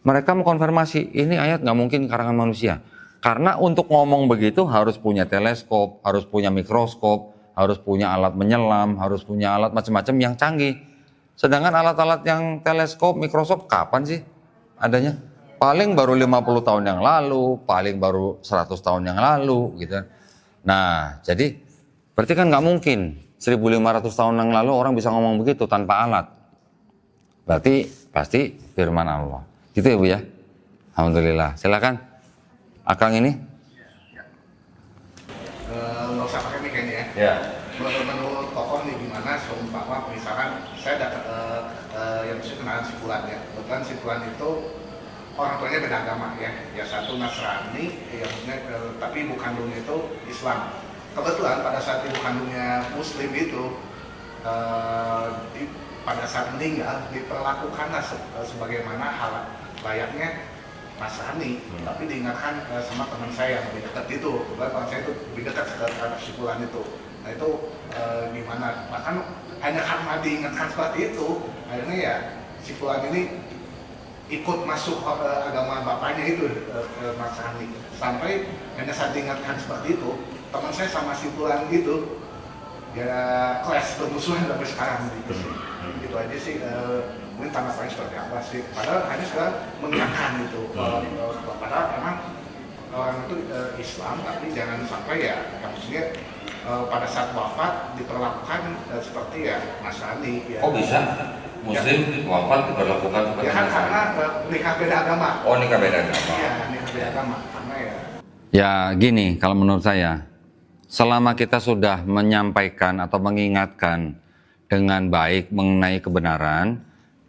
Mereka mengkonfirmasi ini ayat nggak mungkin karangan manusia. Karena untuk ngomong begitu harus punya teleskop, harus punya mikroskop, harus punya alat menyelam, harus punya alat macam-macam yang canggih. Sedangkan alat-alat yang teleskop, mikroskop kapan sih adanya? Paling baru 50 tahun yang lalu, paling baru 100 tahun yang lalu gitu. Nah, jadi berarti kan nggak mungkin 1500 tahun yang lalu orang bisa ngomong begitu tanpa alat. Berarti pasti firman Allah. Gitu ya Bu ya? Alhamdulillah. Silakan. Akang ini? Nggak usah pakai mic kayaknya ya. Ya. Menurut tokoh nih gimana seumpama misalkan saya dapat yang disebut kenalan si Fulan ya. Kebetulan si Fulan itu orang tuanya beda agama ya satu Nasrani, ya maksudnya tapi ibu kandungnya itu Islam. Kebetulan pada saat ibu kandungnya Muslim itu pada saat meninggal diperlakukanlah sebagaimana hal layaknya Nasrani, tapi diingatkan sama teman saya yang lebih dekat itu. Kebetulan teman saya itu lebih dekat terhadap si Fulan itu. Nah itu gimana? Bahkan hanya karena diingatkan seperti itu, akhirnya ya si Fulan ini ikut masuk agama bapaknya itu Nasrani. Sampai hanya saat diingatkan seperti itu, teman saya sama si Fulan itu ya kelas bermusuhan sampai sekarang gitu. Itu aja sih. Mungkin tanggapannya seperti apa sih? Padahal hanya sekarang mengingatkan itu. Padahal emang orang itu Islam, tapi jangan sampai ya maksudnya pada saat wafat diperlakukan seperti ya Nasrani. Ya. Oh bisa? Muslim ya. Wafat diperlakukan seperti ya kan karena nikah beda agama. Oh nikah beda agama. Iya nikah beda agama karena ya. Ya gini kalau menurut saya, selama kita sudah menyampaikan atau mengingatkan dengan baik mengenai kebenaran,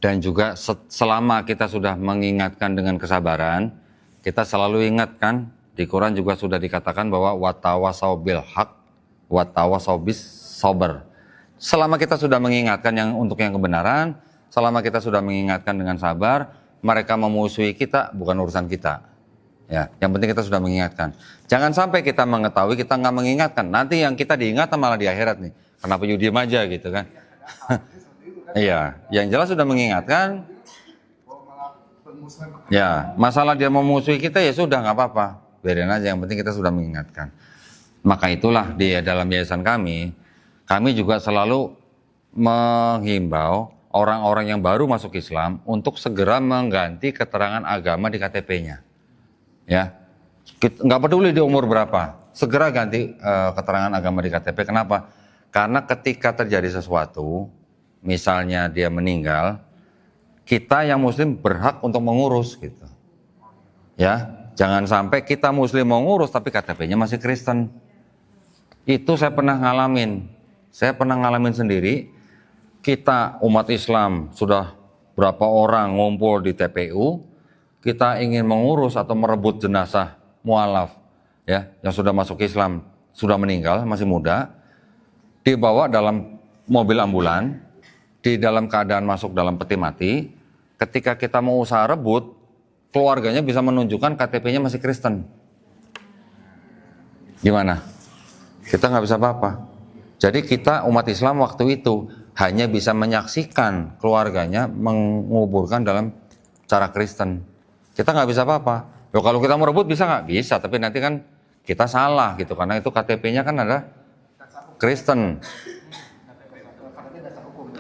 dan juga selama kita sudah mengingatkan dengan kesabaran, kita selalu ingatkan, di Quran juga sudah dikatakan bahwa watawasau bil haq, watawasau bis sober. Selama kita sudah mengingatkan untuk yang kebenaran, selama kita sudah mengingatkan dengan sabar, mereka memusuhi kita bukan urusan kita. Ya, yang penting kita sudah mengingatkan. Jangan sampai kita mengetahui kita nggak mengingatkan. Nanti yang kita diingatkan malah di akhirat nih. Kenapa you diem aja gitu kan? Iya, yang jelas sudah mengingatkan. Ya, masalah dia memusuhi kita ya sudah nggak apa-apa, biarin aja. Yang penting kita sudah mengingatkan. Maka itulah di dalam yayasan kami juga selalu menghimbau orang-orang yang baru masuk Islam untuk segera mengganti keterangan agama di KTP-nya. Ya, nggak peduli di umur berapa, segera ganti keterangan agama di KTP. Kenapa? Karena ketika terjadi sesuatu, misalnya dia meninggal, kita yang Muslim berhak untuk mengurus gitu. Ya, jangan sampai kita Muslim mau ngurus tapi KTP-nya masih Kristen. Itu saya pernah ngalamin. Saya pernah ngalamin sendiri. Kita umat Islam sudah berapa orang ngumpul di TPU, kita ingin mengurus atau merebut jenazah mualaf ya yang sudah masuk Islam, sudah meninggal, masih muda, dibawa dalam mobil ambulan, di dalam keadaan masuk dalam peti mati. Ketika kita mau usaha rebut, keluarganya bisa menunjukkan KTP-nya masih Kristen. Gimana? Kita nggak bisa apa-apa. Jadi kita umat Islam waktu itu hanya bisa menyaksikan keluarganya menguburkan dalam cara Kristen. Kita nggak bisa apa-apa. Loh, kalau kita mau rebut bisa nggak? Bisa, tapi nanti kan kita salah gitu, karena itu KTP-nya kan ada Kristen.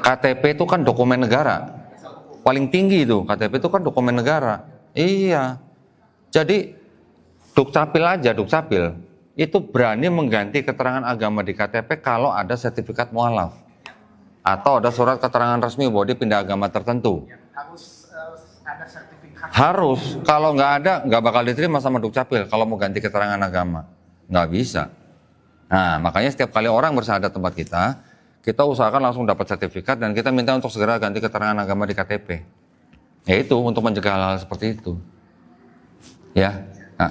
KTP itu kan dokumen negara. Paling tinggi itu, KTP itu kan dokumen negara. Iya. Jadi Dukcapil aja, Dukcapil itu berani mengganti keterangan agama di KTP kalau ada sertifikat mualaf atau ada surat keterangan resmi bahwa dia pindah agama tertentu. Harus ada sertifikat. Harus, kalau nggak ada nggak bakal diterima sama Dukcapil kalau mau ganti keterangan agama, nggak bisa. Nah, makanya setiap kali orang bersyahadat tempat kita usahakan langsung dapat sertifikat dan kita minta untuk segera ganti keterangan agama di KTP. Yaitu untuk mencegah hal-hal seperti itu. Ya, nah,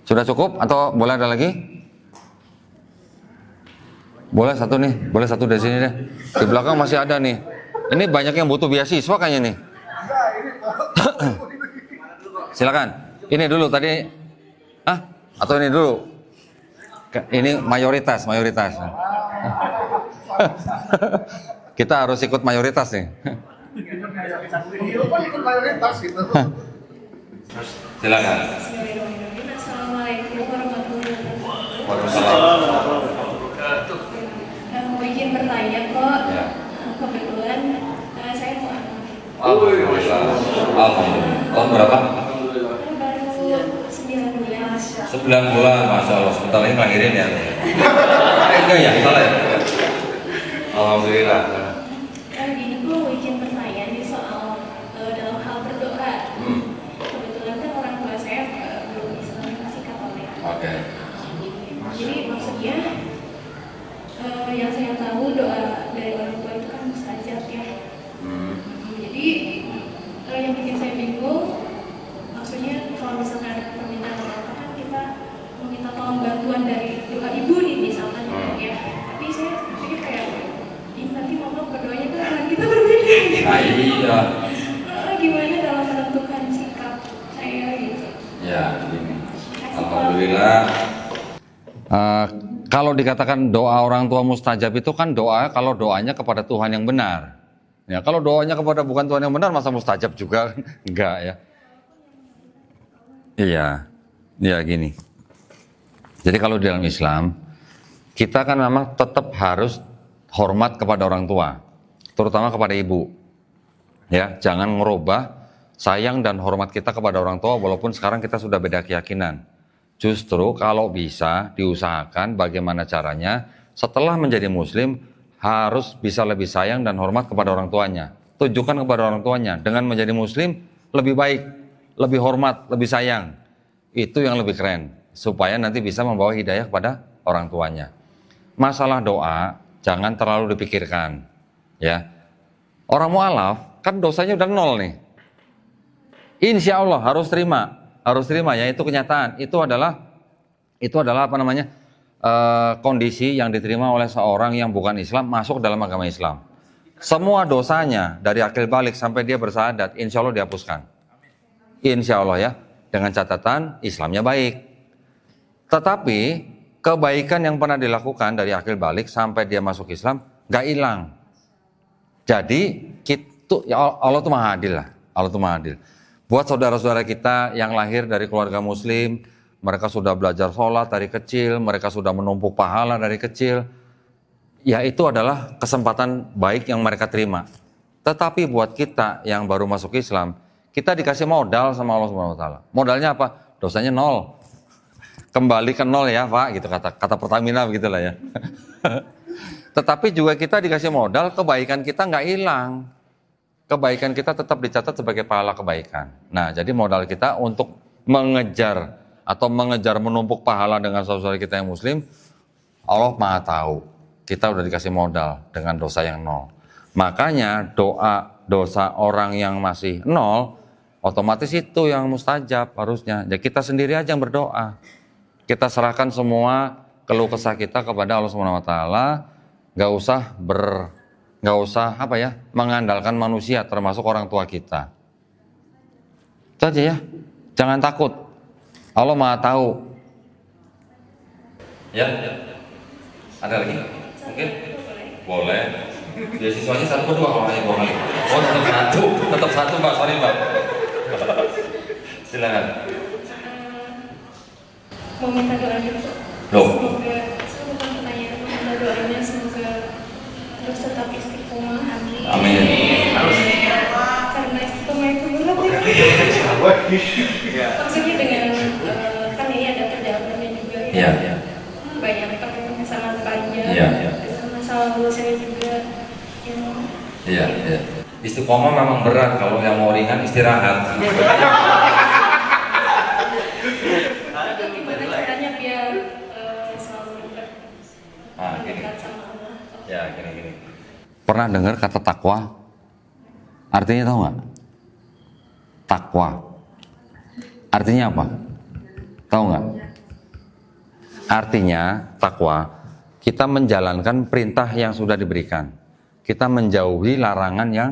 sudah cukup atau boleh ada lagi? Boleh satu nih, boleh satu dari sini deh. Di belakang masih ada nih. Ini banyak yang butuh beasiswa kayaknya nih. Silakan. Ini dulu tadi. Atau ini dulu? Ini mayoritas. Kita harus ikut mayoritas nih. Silakan. Assalamualaikum warahmatullahi wabarakatuh. Waalaikumsalam. Mau izin bertanya kok, Ya. kebetulan saya mau Alhamdulillah. Tahun berapa? baru 9 bulan. 9 bulan, Masya Allah. Sebentar lagi ngelahirin ya. Enggak ya, salah ya? Alhamdulillah. Gini, gue mau izin bertanya nih soal dalam hal berdoa. Kebetulan kan orang tua saya belum Islam, masih Katolik. Oke. Jadi maksudnya yang saya tahu doa dari orang tua itu kan mustajab ya. Jadi yang bikin saya bingung, maksudnya kalau misalkan ada permintaan apa kan kita meminta tolong bantuan dari doa ibu nih misalkan ya. Tapi saya pikir kayak ini nanti mama berdoanya kan kita berbeda gitu. Nah, iya. Gimana dalam menentukan sikap saya gitu. Ya, ini. Alhamdulillah. Kalau dikatakan doa orang tua mustajab itu kan doa kalau doanya kepada Tuhan yang benar. Ya, kalau doanya kepada bukan Tuhan yang benar masa mustajab juga? Enggak ya. Iya. Ya gini. Jadi kalau di dalam Islam kita kan memang tetap harus hormat kepada orang tua, terutama kepada ibu. Ya, jangan merubah sayang dan hormat kita kepada orang tua walaupun sekarang kita sudah beda keyakinan. Justru kalau bisa diusahakan bagaimana caranya setelah menjadi muslim harus bisa lebih sayang dan hormat kepada orang tuanya. Tunjukkan kepada orang tuanya dengan menjadi muslim lebih baik, lebih hormat, lebih sayang. Itu yang lebih keren supaya nanti bisa membawa hidayah kepada orang tuanya. Masalah doa jangan terlalu dipikirkan, ya. Orang mualaf kan dosanya udah 0 nih. Insya Allah harus terima ya, itu kenyataan. Itu adalah apa namanya kondisi yang diterima oleh seorang yang bukan Islam masuk dalam agama Islam. Semua dosanya dari akil balik sampai dia bersyahadat, insya Allah dihapuskan. Insya Allah ya, dengan catatan Islamnya baik. Tetapi kebaikan yang pernah dilakukan dari akil balik sampai dia masuk Islam nggak hilang. Jadi ya Allah tuh maha adil lah. Allah tuh maha adil. Buat saudara-saudara kita yang lahir dari keluarga muslim, mereka sudah belajar sholat dari kecil, mereka sudah menumpuk pahala dari kecil, ya itu adalah kesempatan baik yang mereka terima. Tetapi buat kita yang baru masuk Islam, kita dikasih modal sama Allah Subhanahu Wa Taala. Modalnya apa? Dosanya 0. Kembali ke 0 ya Pak, gitu kata Pertamina begitulah ya. Tetapi juga kita dikasih modal, kebaikan kita nggak hilang. Kebaikan kita tetap dicatat sebagai pahala kebaikan. Nah, jadi modal kita untuk mengejar menumpuk pahala dengan saudara kita yang muslim, Allah Maha tahu. Kita udah dikasih modal dengan dosa yang 0. Makanya dosa orang yang masih 0 otomatis itu yang mustajab harusnya. Ya kita sendiri aja yang berdoa. Kita serahkan semua keluh kesah kita kepada Allah Subhanahu wa taala, nggak usah mengandalkan manusia termasuk orang tua kita. Itu aja ya. Jangan takut. Allah Maha tahu. Ya. Ada lagi? Mungkin? Boleh. Ya siswanya satu dua kalau hanya 2 kali. Oh tetap satu Mbak, sorry Mbak. Silakan. Mau minta doa juga. Loh. Semoga bukan pertanyaan, minta doanya semoga terus tetap istiqomah. Amin. Amin. Karena istiqomah itu berat ya. Maksudnya dengan kan ini ada perjalanannya juga. Iya. Banyak pertanyaan sangat panjang. Iya. Masalah lalu saya juga. Iya. Istiqomah memang berat, kalau yang mau ringan istirahat. Gimana caranya biar selalu dekat sama Allah? Ya, gini. Pernah dengar kata takwa? Artinya tahu nggak? Takwa. Artinya apa? Tahu nggak? Artinya takwa, kita menjalankan perintah yang sudah diberikan. Kita menjauhi larangan yang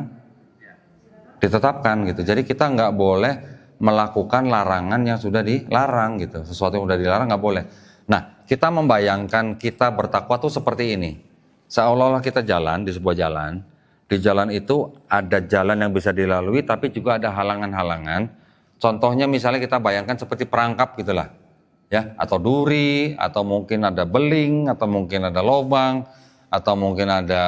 ditetapkan gitu. Jadi kita nggak boleh melakukan larangan yang sudah dilarang gitu. Sesuatu yang sudah dilarang nggak boleh. Nah, kita membayangkan kita bertakwa tuh seperti ini. Seolah-olah kita jalan di sebuah jalan. Di jalan itu ada jalan yang bisa dilalui, tapi juga ada halangan-halangan. Contohnya misalnya kita bayangkan seperti perangkap gitulah, ya, atau duri, atau mungkin ada beling, atau mungkin ada lubang, atau mungkin ada,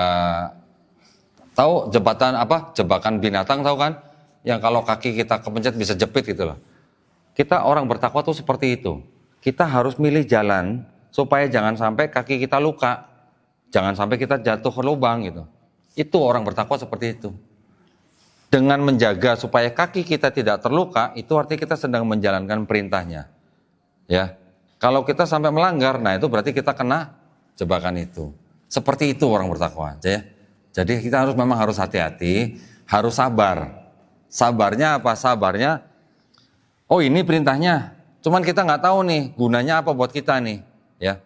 tahu jembatan apa? Jebakan binatang, tahu kan? Yang kalau kaki kita kepencet bisa jepit gitu loh. Kita orang bertakwa tuh seperti itu. Kita harus milih jalan supaya jangan sampai kaki kita luka. Jangan sampai kita jatuh ke lubang gitu. Itu orang bertakwa seperti itu. Dengan menjaga supaya kaki kita tidak terluka, itu artinya kita sedang menjalankan perintahnya. Ya. Kalau kita sampai melanggar, nah itu berarti kita kena jebakan itu. Seperti itu orang bertakwa, ya. Jadi kita memang harus hati-hati, harus sabar. Sabarnya apa? Sabarnya, oh ini perintahnya, cuman kita nggak tahu nih gunanya apa buat kita nih, ya.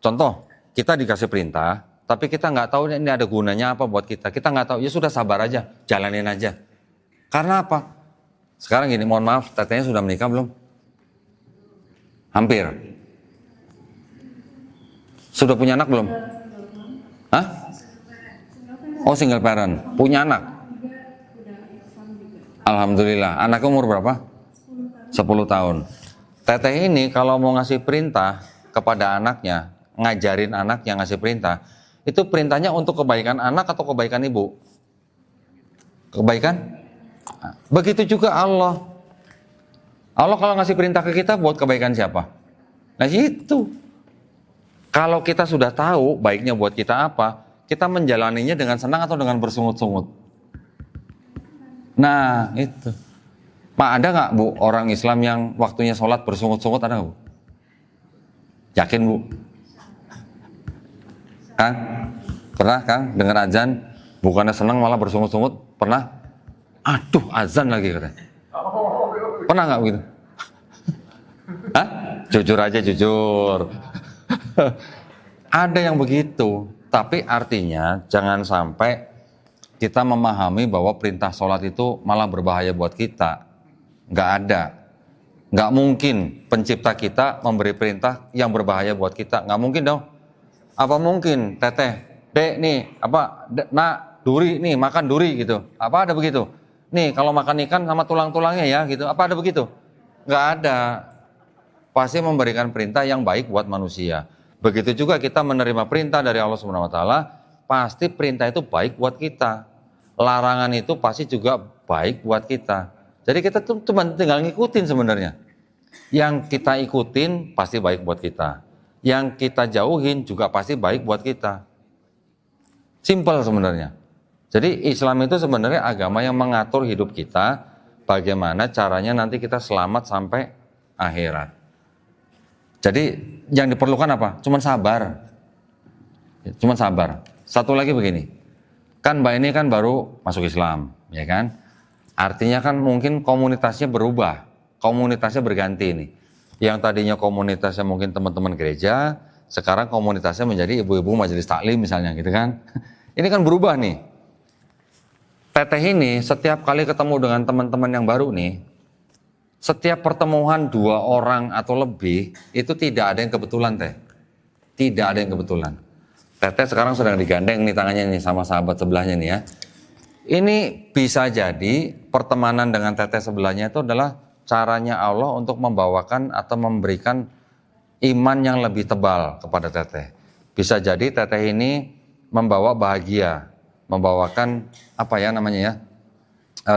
Contoh, kita dikasih perintah, tapi kita nggak tahu ini ada gunanya apa buat kita. Kita nggak tahu, ya sudah sabar aja, jalanin aja. Karena apa? Sekarang gini, mohon maaf, tetehnya sudah menikah belum? Hampir. Sudah punya anak belum? Hah? Oh, single parent, punya anak? Alhamdulillah. Anaknya umur berapa? 10 tahun. Teteh ini kalau mau ngasih perintah kepada anaknya, ngajarin anaknya ngasih perintah, itu perintahnya untuk kebaikan anak atau kebaikan ibu? Kebaikan? Begitu juga Allah. Allah kalau ngasih perintah ke kita buat kebaikan siapa? Nah itu. Kalau kita sudah tahu baiknya buat kita apa, kita menjalaninya dengan senang atau dengan bersungut-sungut? Nah itu. Pak, ada nggak Bu orang Islam yang waktunya sholat bersungut-sungut, ada nggak Bu? Yakin Bu? Kang? Pernah Kang dengar azan bukannya senang malah bersungut-sungut? Pernah? Aduh azan lagi katanya. Pernah nggak begitu? Hah? Jujur aja, jujur. Ada yang begitu, tapi artinya jangan sampai kita memahami bahwa perintah sholat itu malah berbahaya buat kita. Nggak ada. Nggak mungkin pencipta kita memberi perintah yang berbahaya buat kita. Nggak mungkin dong. Apa mungkin teteh, dek nih, nak duri nih, makan duri gitu. Apa ada begitu? Nih kalau makan ikan sama tulang-tulangnya ya gitu. Apa ada begitu? Nggak ada. Pasti memberikan perintah yang baik buat manusia. Begitu juga kita menerima perintah dari Allah Subhanahu wa taala, pasti perintah itu baik buat kita. Larangan itu pasti juga baik buat kita. Jadi kita tuh cuma tinggal ngikutin sebenarnya. Yang kita ikutin pasti baik buat kita. Yang kita jauhin juga pasti baik buat kita. Simple sebenarnya. Jadi Islam itu sebenarnya agama yang mengatur hidup kita, bagaimana caranya nanti kita selamat sampai akhirat. Jadi yang diperlukan apa? Cuman sabar. Cuman sabar. Satu lagi begini. Kan Mbak ini kan baru masuk Islam, ya kan? Artinya kan mungkin komunitasnya berubah, komunitasnya berganti nih. Yang tadinya komunitasnya mungkin teman-teman gereja, sekarang komunitasnya menjadi ibu-ibu majelis taklim misalnya gitu kan. Ini kan berubah nih. Teteh ini setiap kali ketemu dengan teman-teman yang baru nih, setiap pertemuan 2 orang atau lebih, itu tidak ada yang kebetulan teh. Tidak ada yang kebetulan. Teteh sekarang sedang digandeng nih tangannya nih sama sahabat sebelahnya nih ya. Ini bisa jadi pertemanan dengan teteh sebelahnya itu adalah caranya Allah untuk membawakan atau memberikan iman yang lebih tebal kepada teteh. Bisa jadi teteh ini membawa bahagia, membawakan apa ya namanya ya,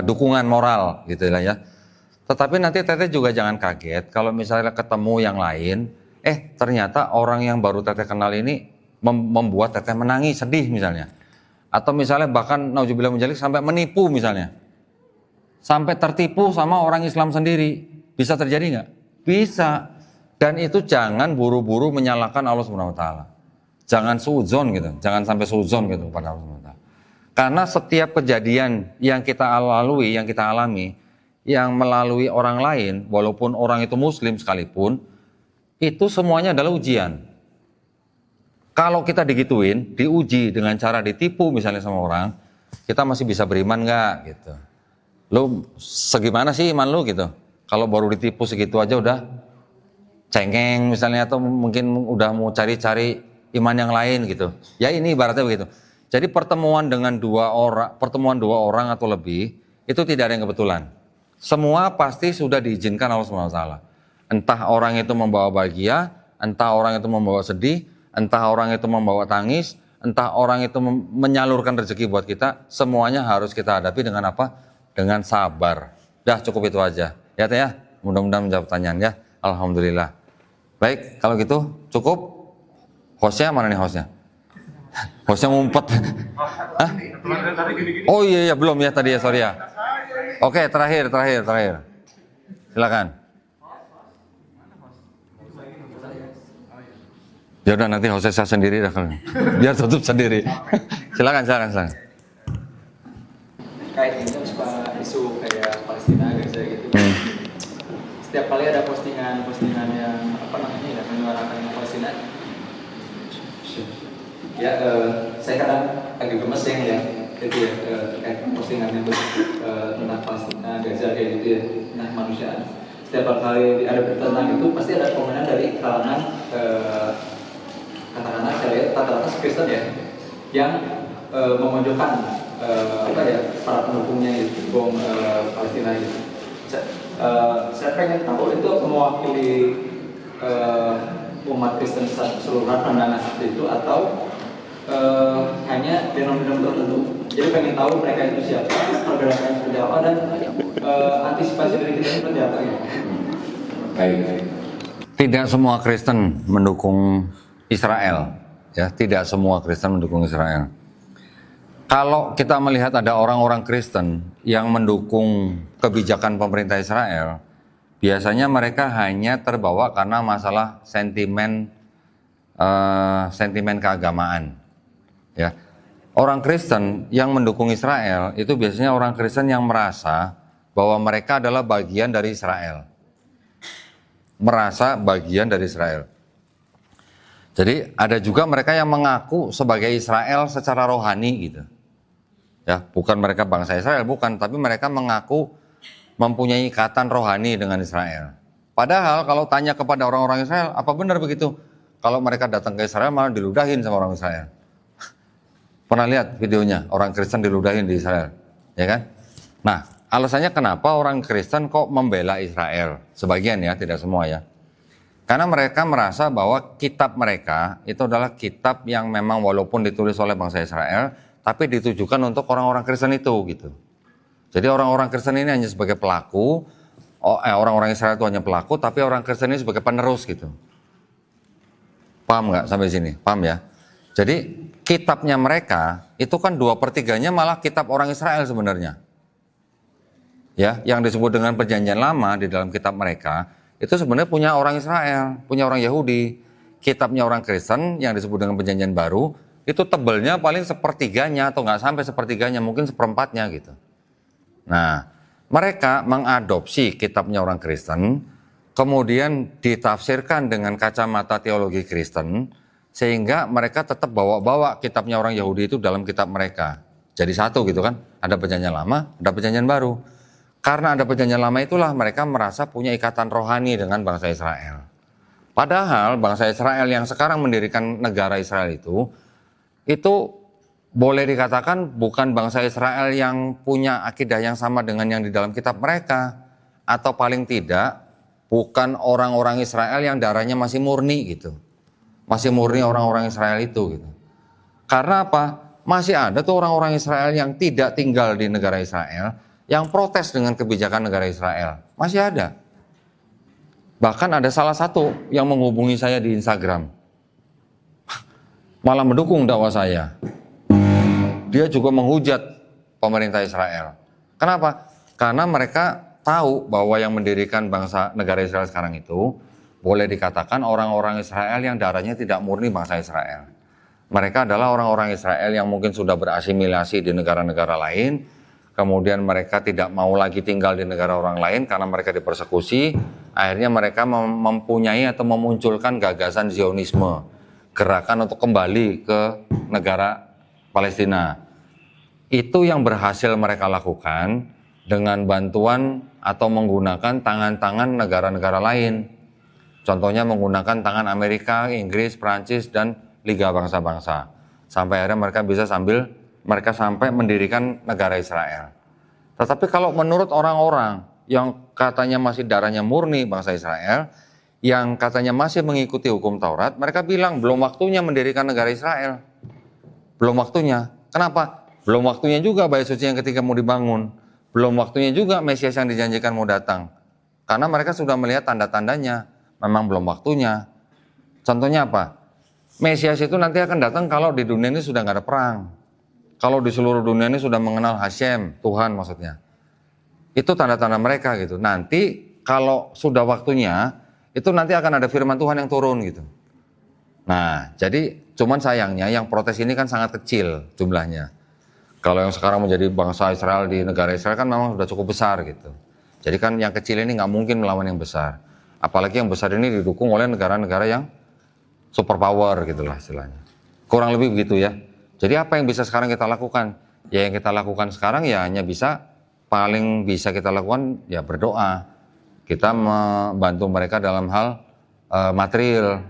dukungan moral gitu lah ya. Tetapi nanti teteh juga jangan kaget kalau misalnya ketemu yang lain, ternyata orang yang baru teteh kenal ini membuat teteh menangis, sedih misalnya. Atau misalnya bahkan nauzubillah min dzalik sampai menipu misalnya. Sampai tertipu sama orang Islam sendiri. Bisa terjadi nggak? Bisa. Dan itu jangan buru-buru menyalahkan Allah Subhanahu wa taala. Jangan suudzon gitu, jangan sampai suudzon gitu kepada Allah Subhanahu wa taala. Karena setiap kejadian yang kita lalui, yang kita alami, yang melalui orang lain, walaupun orang itu muslim sekalipun, itu semuanya adalah ujian. Kalau kita digituin, diuji dengan cara ditipu misalnya sama orang, kita masih bisa beriman nggak gitu. Lu segimana sih iman lu gitu? Kalau baru ditipu segitu aja udah cengeng misalnya, atau mungkin udah mau cari-cari iman yang lain gitu. Ya ini ibaratnya begitu. Jadi pertemuan dua orang atau lebih itu tidak ada yang kebetulan. Semua pasti sudah diizinkan Allah SWT. Entah orang itu membawa bahagia, entah orang itu membawa sedih, entah orang itu membawa tangis, entah orang itu menyalurkan rezeki buat kita, semuanya harus kita hadapi dengan apa? Dengan sabar. Dah cukup itu aja. Ya teh ya, mudah-mudahan menjawab pertanyaan ya. Alhamdulillah. Baik, kalau gitu cukup. Hostnya mana nih hostnya? Hostnya ngumpet. Hah? Oh iya belum ya tadi ya, sorry ya. Oke, terakhir. Silakan. Ya udah nanti hostnya saya sendiri dah kalau. Biar tutup sendiri. Silakan. Kayak ini suka isu kayak Palestina Gaza gitu. Setiap kali ada postingan yang menyuarakan Palestina, ya saya kadang agak gemes ya itu ya kayak postingan itu tentang Palestina Gaza kayak gitu ya, tentang kemanusiaan. Setiap kali ada berita tentang itu pasti ada komenan dari kalangan katakanlah saya lihat rata-rata Kristen ya, yang memojokkan para pendukungnya itu bom Palestina itu. Saya pengen tahu itu mewakili umat Kristen seluruh pandangan seperti itu atau hanya denominator tertentu. Jadi pengen tahu mereka itu siapa, pergerakannya seperti apa, dan antisipasi dari kita seperti apa ya. Baik. Tidak semua Kristen mendukung Israel, ya. Tidak semua Kristen mendukung Israel. Kalau kita melihat ada orang-orang Kristen yang mendukung kebijakan pemerintah Israel, biasanya mereka hanya terbawa karena masalah sentimen keagamaan. Ya, orang Kristen yang mendukung Israel itu biasanya orang Kristen yang merasa bahwa mereka adalah bagian dari Israel, merasa bagian dari Israel. Jadi ada juga mereka yang mengaku sebagai Israel secara rohani gitu. Ya, bukan mereka bangsa Israel, bukan, tapi mereka mengaku mempunyai ikatan rohani dengan Israel. Padahal kalau tanya kepada orang-orang Israel, apa benar begitu? Kalau mereka datang ke Israel malah diludahin sama orang Israel. Pernah lihat videonya orang Kristen diludahin di Israel, ya kan? Nah, alasannya kenapa orang Kristen kok membela Israel? Sebagian ya, tidak semua ya. Karena mereka merasa bahwa kitab mereka itu adalah kitab yang memang walaupun ditulis oleh bangsa Israel, tapi ditujukan untuk orang-orang Kristen itu gitu. Jadi orang-orang Kristen ini hanya sebagai pelaku, orang-orang Israel itu hanya pelaku, tapi orang Kristen ini sebagai penerus gitu. Paham nggak sampai sini? Paham ya? Jadi kitabnya mereka itu kan 2/3-nya malah kitab orang Israel sebenarnya. Ya, yang disebut dengan Perjanjian Lama di dalam kitab mereka itu sebenarnya punya orang Israel, punya orang Yahudi. Kitabnya orang Kristen yang disebut dengan Perjanjian Baru itu tebelnya paling 1/3-nya atau nggak sampai 1/3-nya, mungkin 1/4-nya gitu. Nah, Mereka mengadopsi kitabnya orang Kristen, kemudian ditafsirkan dengan kacamata teologi Kristen, sehingga mereka tetap bawa-bawa kitabnya orang Yahudi itu dalam kitab mereka. Jadi satu gitu kan, ada perjanjian lama, ada perjanjian baru. Karena ada perjanjian lama itulah mereka merasa punya ikatan rohani dengan bangsa Israel. Padahal bangsa Israel yang sekarang mendirikan negara Israel itu boleh dikatakan bukan bangsa Israel yang punya akidah yang sama dengan yang di dalam kitab mereka. Atau paling tidak, bukan orang-orang Israel yang darahnya masih murni gitu. Masih murni orang-orang Israel itu gitu. Karena apa? Masih ada tuh orang-orang Israel yang tidak tinggal di negara Israel, yang protes dengan kebijakan negara Israel. Masih ada. Bahkan ada salah satu yang menghubungi saya di Instagram. Malah mendukung dakwah saya. Dia juga menghujat pemerintah Israel. Kenapa? Karena mereka tahu bahwa yang mendirikan bangsa negara Israel sekarang itu boleh dikatakan orang-orang Israel yang darahnya tidak murni bangsa Israel. Mereka adalah orang-orang Israel yang mungkin sudah berasimilasi di negara-negara lain, kemudian mereka tidak mau lagi tinggal di negara orang lain karena mereka dipersekusi. Akhirnya mereka mempunyai atau memunculkan gagasan Zionisme, gerakan untuk kembali ke negara Palestina. Itu yang berhasil mereka lakukan dengan bantuan atau menggunakan tangan-tangan negara-negara lain. Contohnya menggunakan tangan Amerika, Inggris, Prancis, dan Liga Bangsa-Bangsa. Sampai akhirnya mereka sampai mendirikan negara Israel. Tetapi kalau menurut orang-orang yang katanya masih darahnya murni bangsa Israel, yang katanya masih mengikuti hukum Taurat, mereka bilang belum waktunya mendirikan negara Israel. Belum waktunya. Kenapa? Belum waktunya juga bait suci yang ketiga mau dibangun. Belum waktunya juga Mesias yang dijanjikan mau datang. Karena mereka sudah melihat tanda-tandanya. Memang belum waktunya. Contohnya apa? Mesias itu nanti akan datang kalau di dunia ini sudah nggak ada perang. Kalau di seluruh dunia ini sudah mengenal Hashem, Tuhan maksudnya. Itu tanda-tanda mereka gitu. Nanti kalau sudah waktunya, itu nanti akan ada firman Tuhan yang turun gitu. Nah, jadi cuman sayangnya yang protes ini kan sangat kecil jumlahnya. Kalau yang sekarang menjadi bangsa Israel di negara Israel kan memang sudah cukup besar gitu. Jadi kan yang kecil ini nggak mungkin melawan yang besar. Apalagi yang besar ini didukung oleh negara-negara yang superpower gitulah istilahnya. Kurang lebih begitu ya. Jadi apa yang bisa sekarang kita lakukan? Ya yang kita lakukan sekarang ya hanya paling bisa kita lakukan ya berdoa. Kita membantu mereka dalam hal material,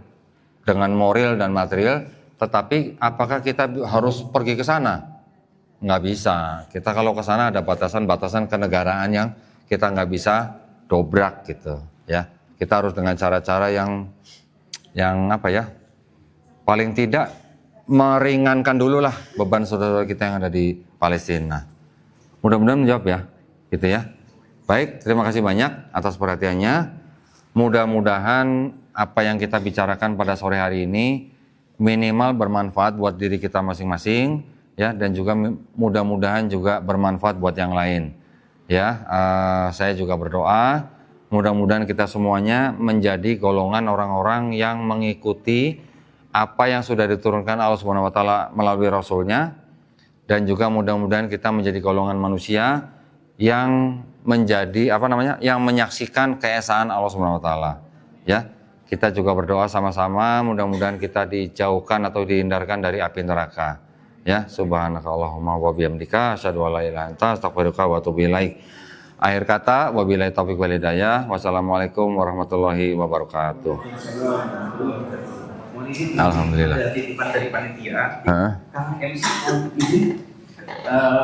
dengan moral dan material. Tetapi apakah kita harus pergi ke sana? Nggak bisa. Kita kalau ke sana ada batasan-batasan kenegaraan yang kita nggak bisa dobrak gitu ya. Kita harus dengan cara-cara yang apa ya, paling tidak meringankan dulu lah beban saudara kita yang ada di Palestina. Mudah-mudahan menjawab ya, gitu ya. Baik, terima kasih banyak atas perhatiannya. Mudah-mudahan apa yang kita bicarakan pada sore hari ini minimal bermanfaat buat diri kita masing-masing, ya, dan juga mudah-mudahan juga bermanfaat buat yang lain. Ya, saya juga berdoa mudah-mudahan kita semuanya menjadi golongan orang-orang yang mengikuti apa yang sudah diturunkan Allah Subhanahu wa taala melalui rasulnya, dan juga mudah-mudahan kita menjadi golongan manusia yang menjadi yang menyaksikan keesaan Allah Subhanahu wa taala. Ya, kita juga berdoa sama-sama mudah-mudahan kita dijauhkan atau dihindarkan dari api neraka. Ya, subhanakallahumma wa bihamdika asyhadu an la ilaha illa anta astaghfiruka wa atubu ilaik. Akhir kata, wabillahi taufiq wal hidayah. Wassalamualaikum warahmatullahi wabarakatuh. Alhamdulillah. Ada titipan dari panitia. Kang MC izin,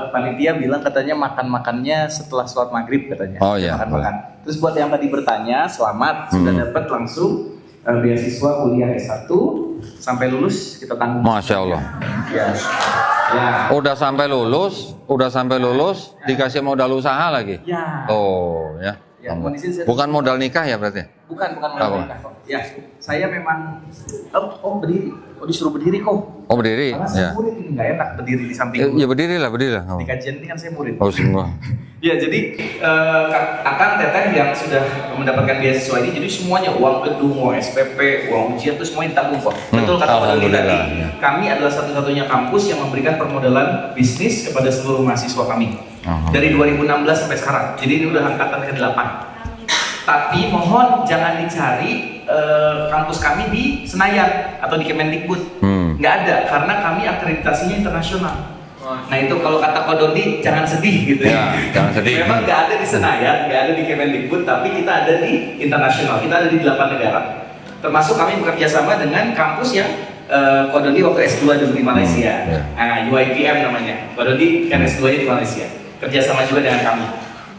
panitia bilang katanya makan-makannya setelah sholat maghrib katanya. Oh iya. Makan-makan. Terus buat yang tadi bertanya, selamat sudah dapat langsung beasiswa kuliah S1 sampai lulus kita tanggung. Masya Allah. Ya. Ya. Udah sampai lulus, dikasih modal usaha lagi. Ya. Oh ya. Ya, mohon izin saya- Bukan modal nikah ya berarti? Bukan Apa? menaikkan kok. Ya, saya memang berdiri. Disuruh berdiri kok. Oh berdiri? Karena saya Ya. murid ini nggak enak berdiri di samping. Ya berdiri lah. Di kajian ini kan saya murid. Oh semua. Ya, jadi Akang Teteh yang sudah mendapatkan beasiswa ini, jadi semuanya uang gedung, uang SPP, uang ujian itu semuanya ditanggung kok. Betul kata Pak Dodi tadi. alhamdulillah. Kami adalah satu-satunya kampus yang memberikan permodalan bisnis kepada seluruh mahasiswa kami. Dari 2016 sampai sekarang. Jadi ini udah angkatan ke-8. Tapi mohon jangan dicari kampus kami di Senayan atau di Kemendikbud. Nggak ada, karena kami akreditasinya internasional. Nah itu kalau kata Ko Dodi jangan sedih gitu Ya, jangan sedih. Memang nggak ada di Senayan, nggak ada di Kemendikbud, tapi kita ada di internasional. Kita ada di 8 negara. Termasuk kami bekerja sama dengan kampus yang Ko Dodi waktu S2 dulu di Malaysia. UIPM namanya. Ko Dodi kan S2-nya di Malaysia. Kerja sama juga dengan kami.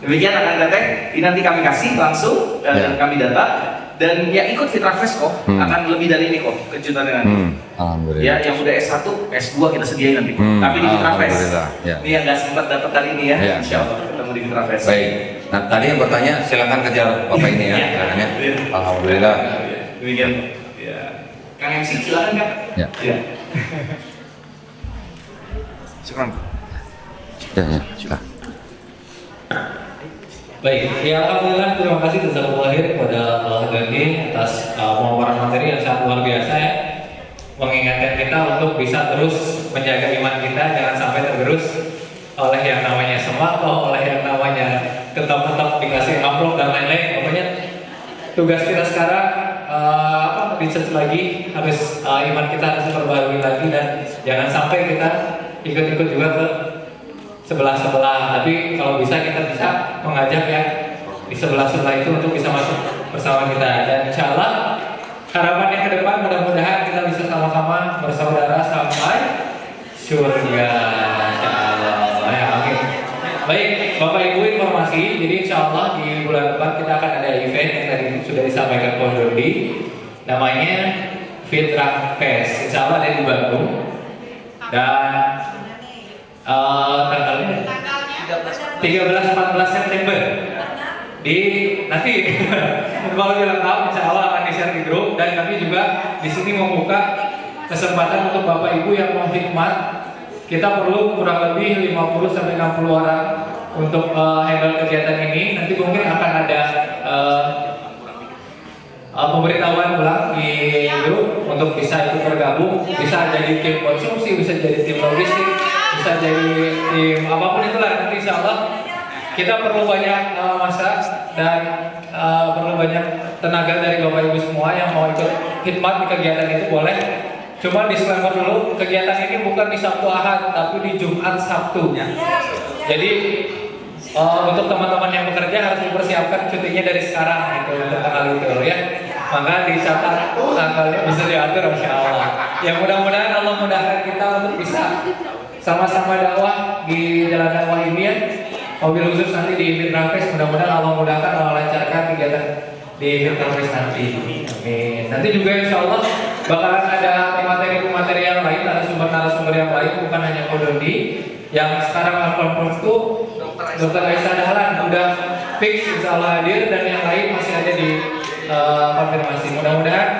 Demikian Akang Teteh, ini nanti kami kasih langsung dan kami data. Dan ya ikut Fitrah Fest kok, akan lebih dari ini kok kejutannya nanti. Alhamdulillah. Ya yang udah S1, S2 kita sediain nanti. Tapi di Fitrah Fest. Alhamdulillah, ya. Ini yang nggak sempat dapat kali ini ya. Ya. Insya Allah ketemu di Fitrah Fest. Baik. Nah tadi yang bertanya silakan kejar Bapak ini ya. Silakan ya. Alhamdulillah. Demikian. Ya. Kang MC silakan Kang. Ya. Ya. Syukran. Ya. Baik, ya alhamdulillah terima kasih jazakallahu khair kepada Dodi atas pemaparan materi yang sangat luar biasa ya, mengingatkan kita untuk bisa terus menjaga iman kita, jangan sampai tergerus oleh yang namanya sembako, oleh yang namanya tetap dikasih amplop dan lain-lain. Pokoknya tugas kita sekarang research lagi, harus iman kita harus diperbarui lagi dan jangan sampai kita ikut-ikut juga ke sebelah-sebelah, tapi kalau bisa kita bisa mengajak yang di sebelah-sebelah itu untuk bisa masuk bersama kita. Dan insya Allah harapan yang ke depan mudah-mudahan kita bisa sama-sama bersaudara sampai surga. Insya Allah. Ya, amin. Baik, Bapak Ibu informasi. Jadi insya Allah di bulan depan kita akan ada event yang tadi sudah disampaikan Pak Dodi. Namanya Fitrah Fest. Insya Allah ada di Bandung. Dan tanggalnya 13-14 September di nanti kalau bilang tahu insya Allah akan di-share di grup. Dan kami juga di sini membuka kesempatan untuk Bapak Ibu yang mau khidmat. Kita perlu kurang lebih 50-60 orang untuk handle kegiatan ini. Nanti mungkin akan ada pemberitahuan ulang di grup untuk bisa ikut bergabung, bisa jadi tim konsumsi, bisa jadi tim logistik, bisa jadi tim apapun itulah. Nanti insya Allah kita perlu banyak masa dan perlu banyak tenaga dari Bapak Ibu semua yang mau ikut khidmat di kegiatan itu boleh. Cuma disclaimer dulu, kegiatan ini bukan di Sabtu Ahad, tapi di Jumat Sabtu. Jadi untuk teman-teman yang bekerja harus dipersiapkan cutinya dari sekarang gitu untuk tanggal itu ya. Maka dicatat tanggalnya bisa diatur insya Allah. Ya mudah-mudahan Allah mudahkan kita untuk bisa sama-sama dakwah di jalan dakwah ini ya. Mobil khusus nanti di Fitrah Fest, mudah-mudahan Allah mudahkan, Allah lancarkan kegiatan di Fitrah Fest nanti. Amin. Nanti juga insya Allah bakalan ada materi-materi yang lain, narasumber yang lain, bukan hanya Ko Dodi. Yang sekarang konferensi itu Dr. Aisyah Dahlan udah fix insya Allah hadir, dan yang lain masih ada di konfirmasi. Mudah-mudahan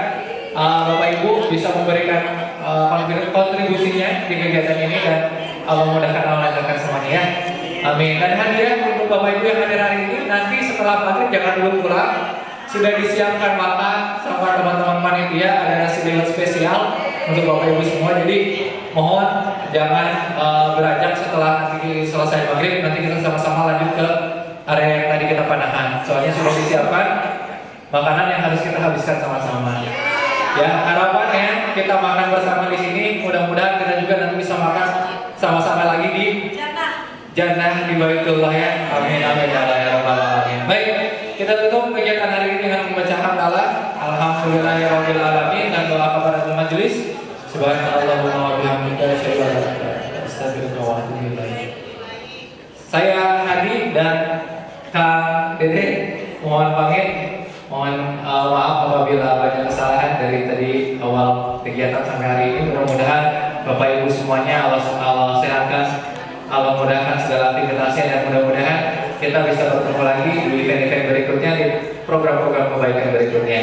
Bapak Ibu bisa memberikan kontribusinya di kegiatan ini dan Allah mudahkan, Allah lancarkan semuanya ya. Amin. Dan hadiah untuk Bapak Ibu yang hadir hari ini, nanti setelah maghrib jangan dulu pulang. Sudah disiapkan makan sama teman-teman panitia, ada nasi liwet spesial untuk Bapak Ibu semua. Jadi mohon jangan beranjak setelah nanti selesai maghrib. Nanti kita sama-sama lanjut ke area yang tadi kita panahan. Soalnya sudah disiapkan makanan yang harus kita habiskan sama-sama. Ya, harapannya kita makan bersama di sini. Mudah-mudahan kita juga nanti bisa makan sama-sama lagi di Jannah di Baitullah ya. Amin amin ya rabbal alamin. Baik, kita tutup kegiatan hari ini dengan membaca hamdalah. Alhamdulillahirabbil alamin dan doa kepada majelis. Subhanallahumma wa bihamdika asyhadu an la ilaha illa anta astaghfiruka wa atubu ilaik. Saya Hadi dan Kang Dede mohon pamit. Mohon maaf apabila banyak kesalahan dari tadi awal kegiatan sampai hari ini. Mudah-mudahan Bapak Ibu semuanya Allah sehatkan, Allah mudahkan segala aktivitasnya, dan mudah-mudahan kita bisa bertemu lagi di event-event berikutnya di program-program kebaikan berikutnya.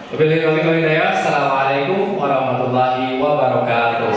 Wabillahi taufiq wal hidayah. Assalamualaikum warahmatullahi wabarakatuh.